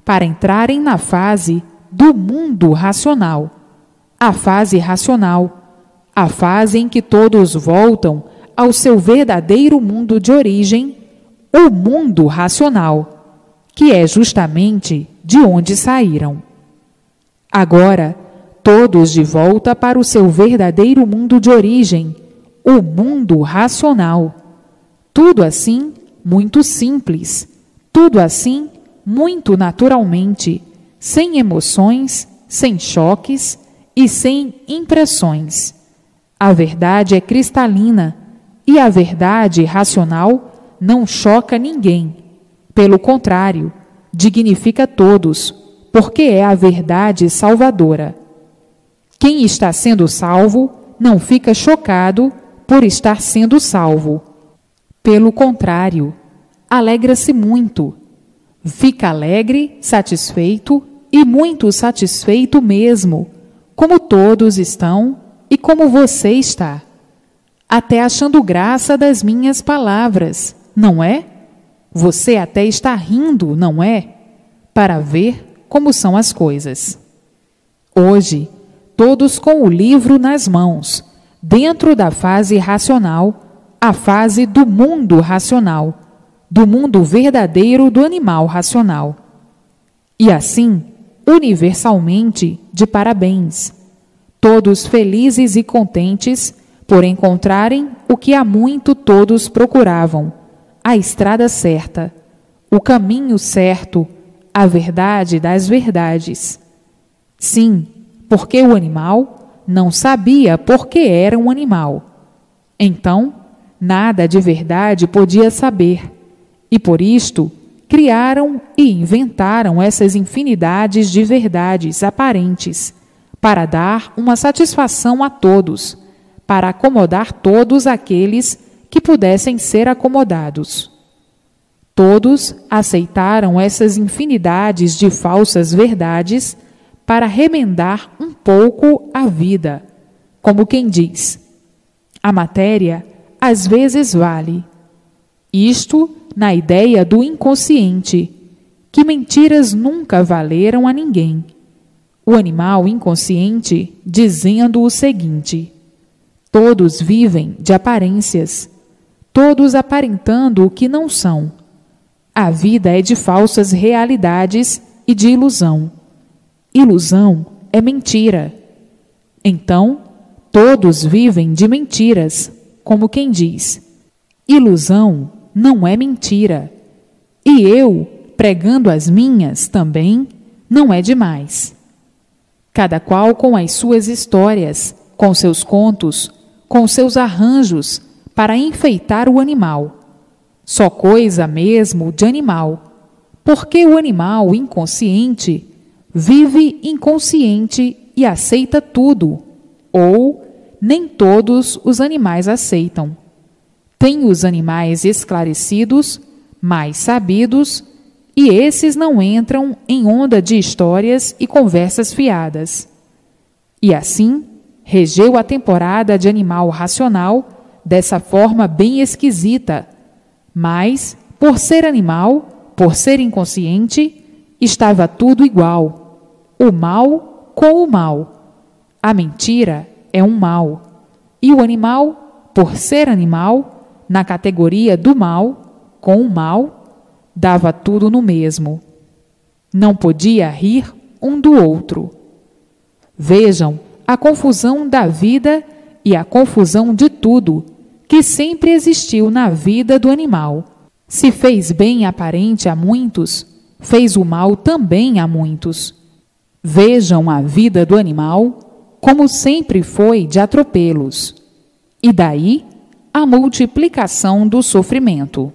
para entrarem na fase do mundo racional. A fase racional, a fase em que todos voltam ao seu verdadeiro mundo de origem, o mundo racional, que é justamente de onde saíram. Agora, todos de volta para o seu verdadeiro mundo de origem, o mundo racional. Tudo assim, muito simples, tudo assim, muito naturalmente, sem emoções, sem choques e sem impressões. A verdade é cristalina e a verdade racional não choca ninguém. Pelo contrário, dignifica todos, porque é a verdade salvadora. Quem está sendo salvo não fica chocado por estar sendo salvo. Pelo contrário, alegra-se muito. Fica alegre, satisfeito e muito satisfeito mesmo, como todos estão e como você está. Até achando graça das minhas palavras, não é? Você até está rindo, não é? Para ver como são as coisas. Hoje, todos com o livro nas mãos, dentro da fase racional, a fase do mundo racional, do mundo verdadeiro do animal racional. E assim, universalmente, de parabéns. Todos felizes e contentes por encontrarem o que há muito todos procuravam, a estrada certa, o caminho certo, a verdade das verdades. Sim, porque o animal não sabia por que era um animal. Então, nada de verdade podia saber, e por isto criaram e inventaram essas infinidades de verdades aparentes, para dar uma satisfação a todos, para acomodar todos aqueles que pudessem ser acomodados. Todos aceitaram essas infinidades de falsas verdades para remendar um pouco a vida, como quem diz: a matéria às vezes vale. Isto na ideia do inconsciente, que mentiras nunca valeram a ninguém. O animal inconsciente dizendo o seguinte: todos vivem de aparências, todos aparentando o que não são. A vida é de falsas realidades e de ilusão. Ilusão é mentira. Então, todos vivem de mentiras, como quem diz: ilusão não é mentira. E eu, pregando as minhas também, não é demais. Cada qual com as suas histórias, com seus contos, com seus arranjos, para enfeitar o animal. Só coisa mesmo de animal, porque o animal inconsciente vive inconsciente e aceita tudo, ou nem todos os animais aceitam. Tem os animais esclarecidos, mais sabidos, e esses não entram em onda de histórias e conversas fiadas. E assim, regeu a temporada de animal racional dessa forma bem esquisita, mas, por ser animal, por ser inconsciente, estava tudo igual, o mal com o mal. A mentira é um mal, e o animal, por ser animal, na categoria do mal, com o mal, dava tudo no mesmo. Não podia rir um do outro. Vejam a confusão da vida e a confusão de tudo que sempre existiu na vida do animal. Se fez bem aparente a muitos, fez o mal também a muitos. Vejam a vida do animal como sempre foi de atropelos. E daí a multiplicação do sofrimento.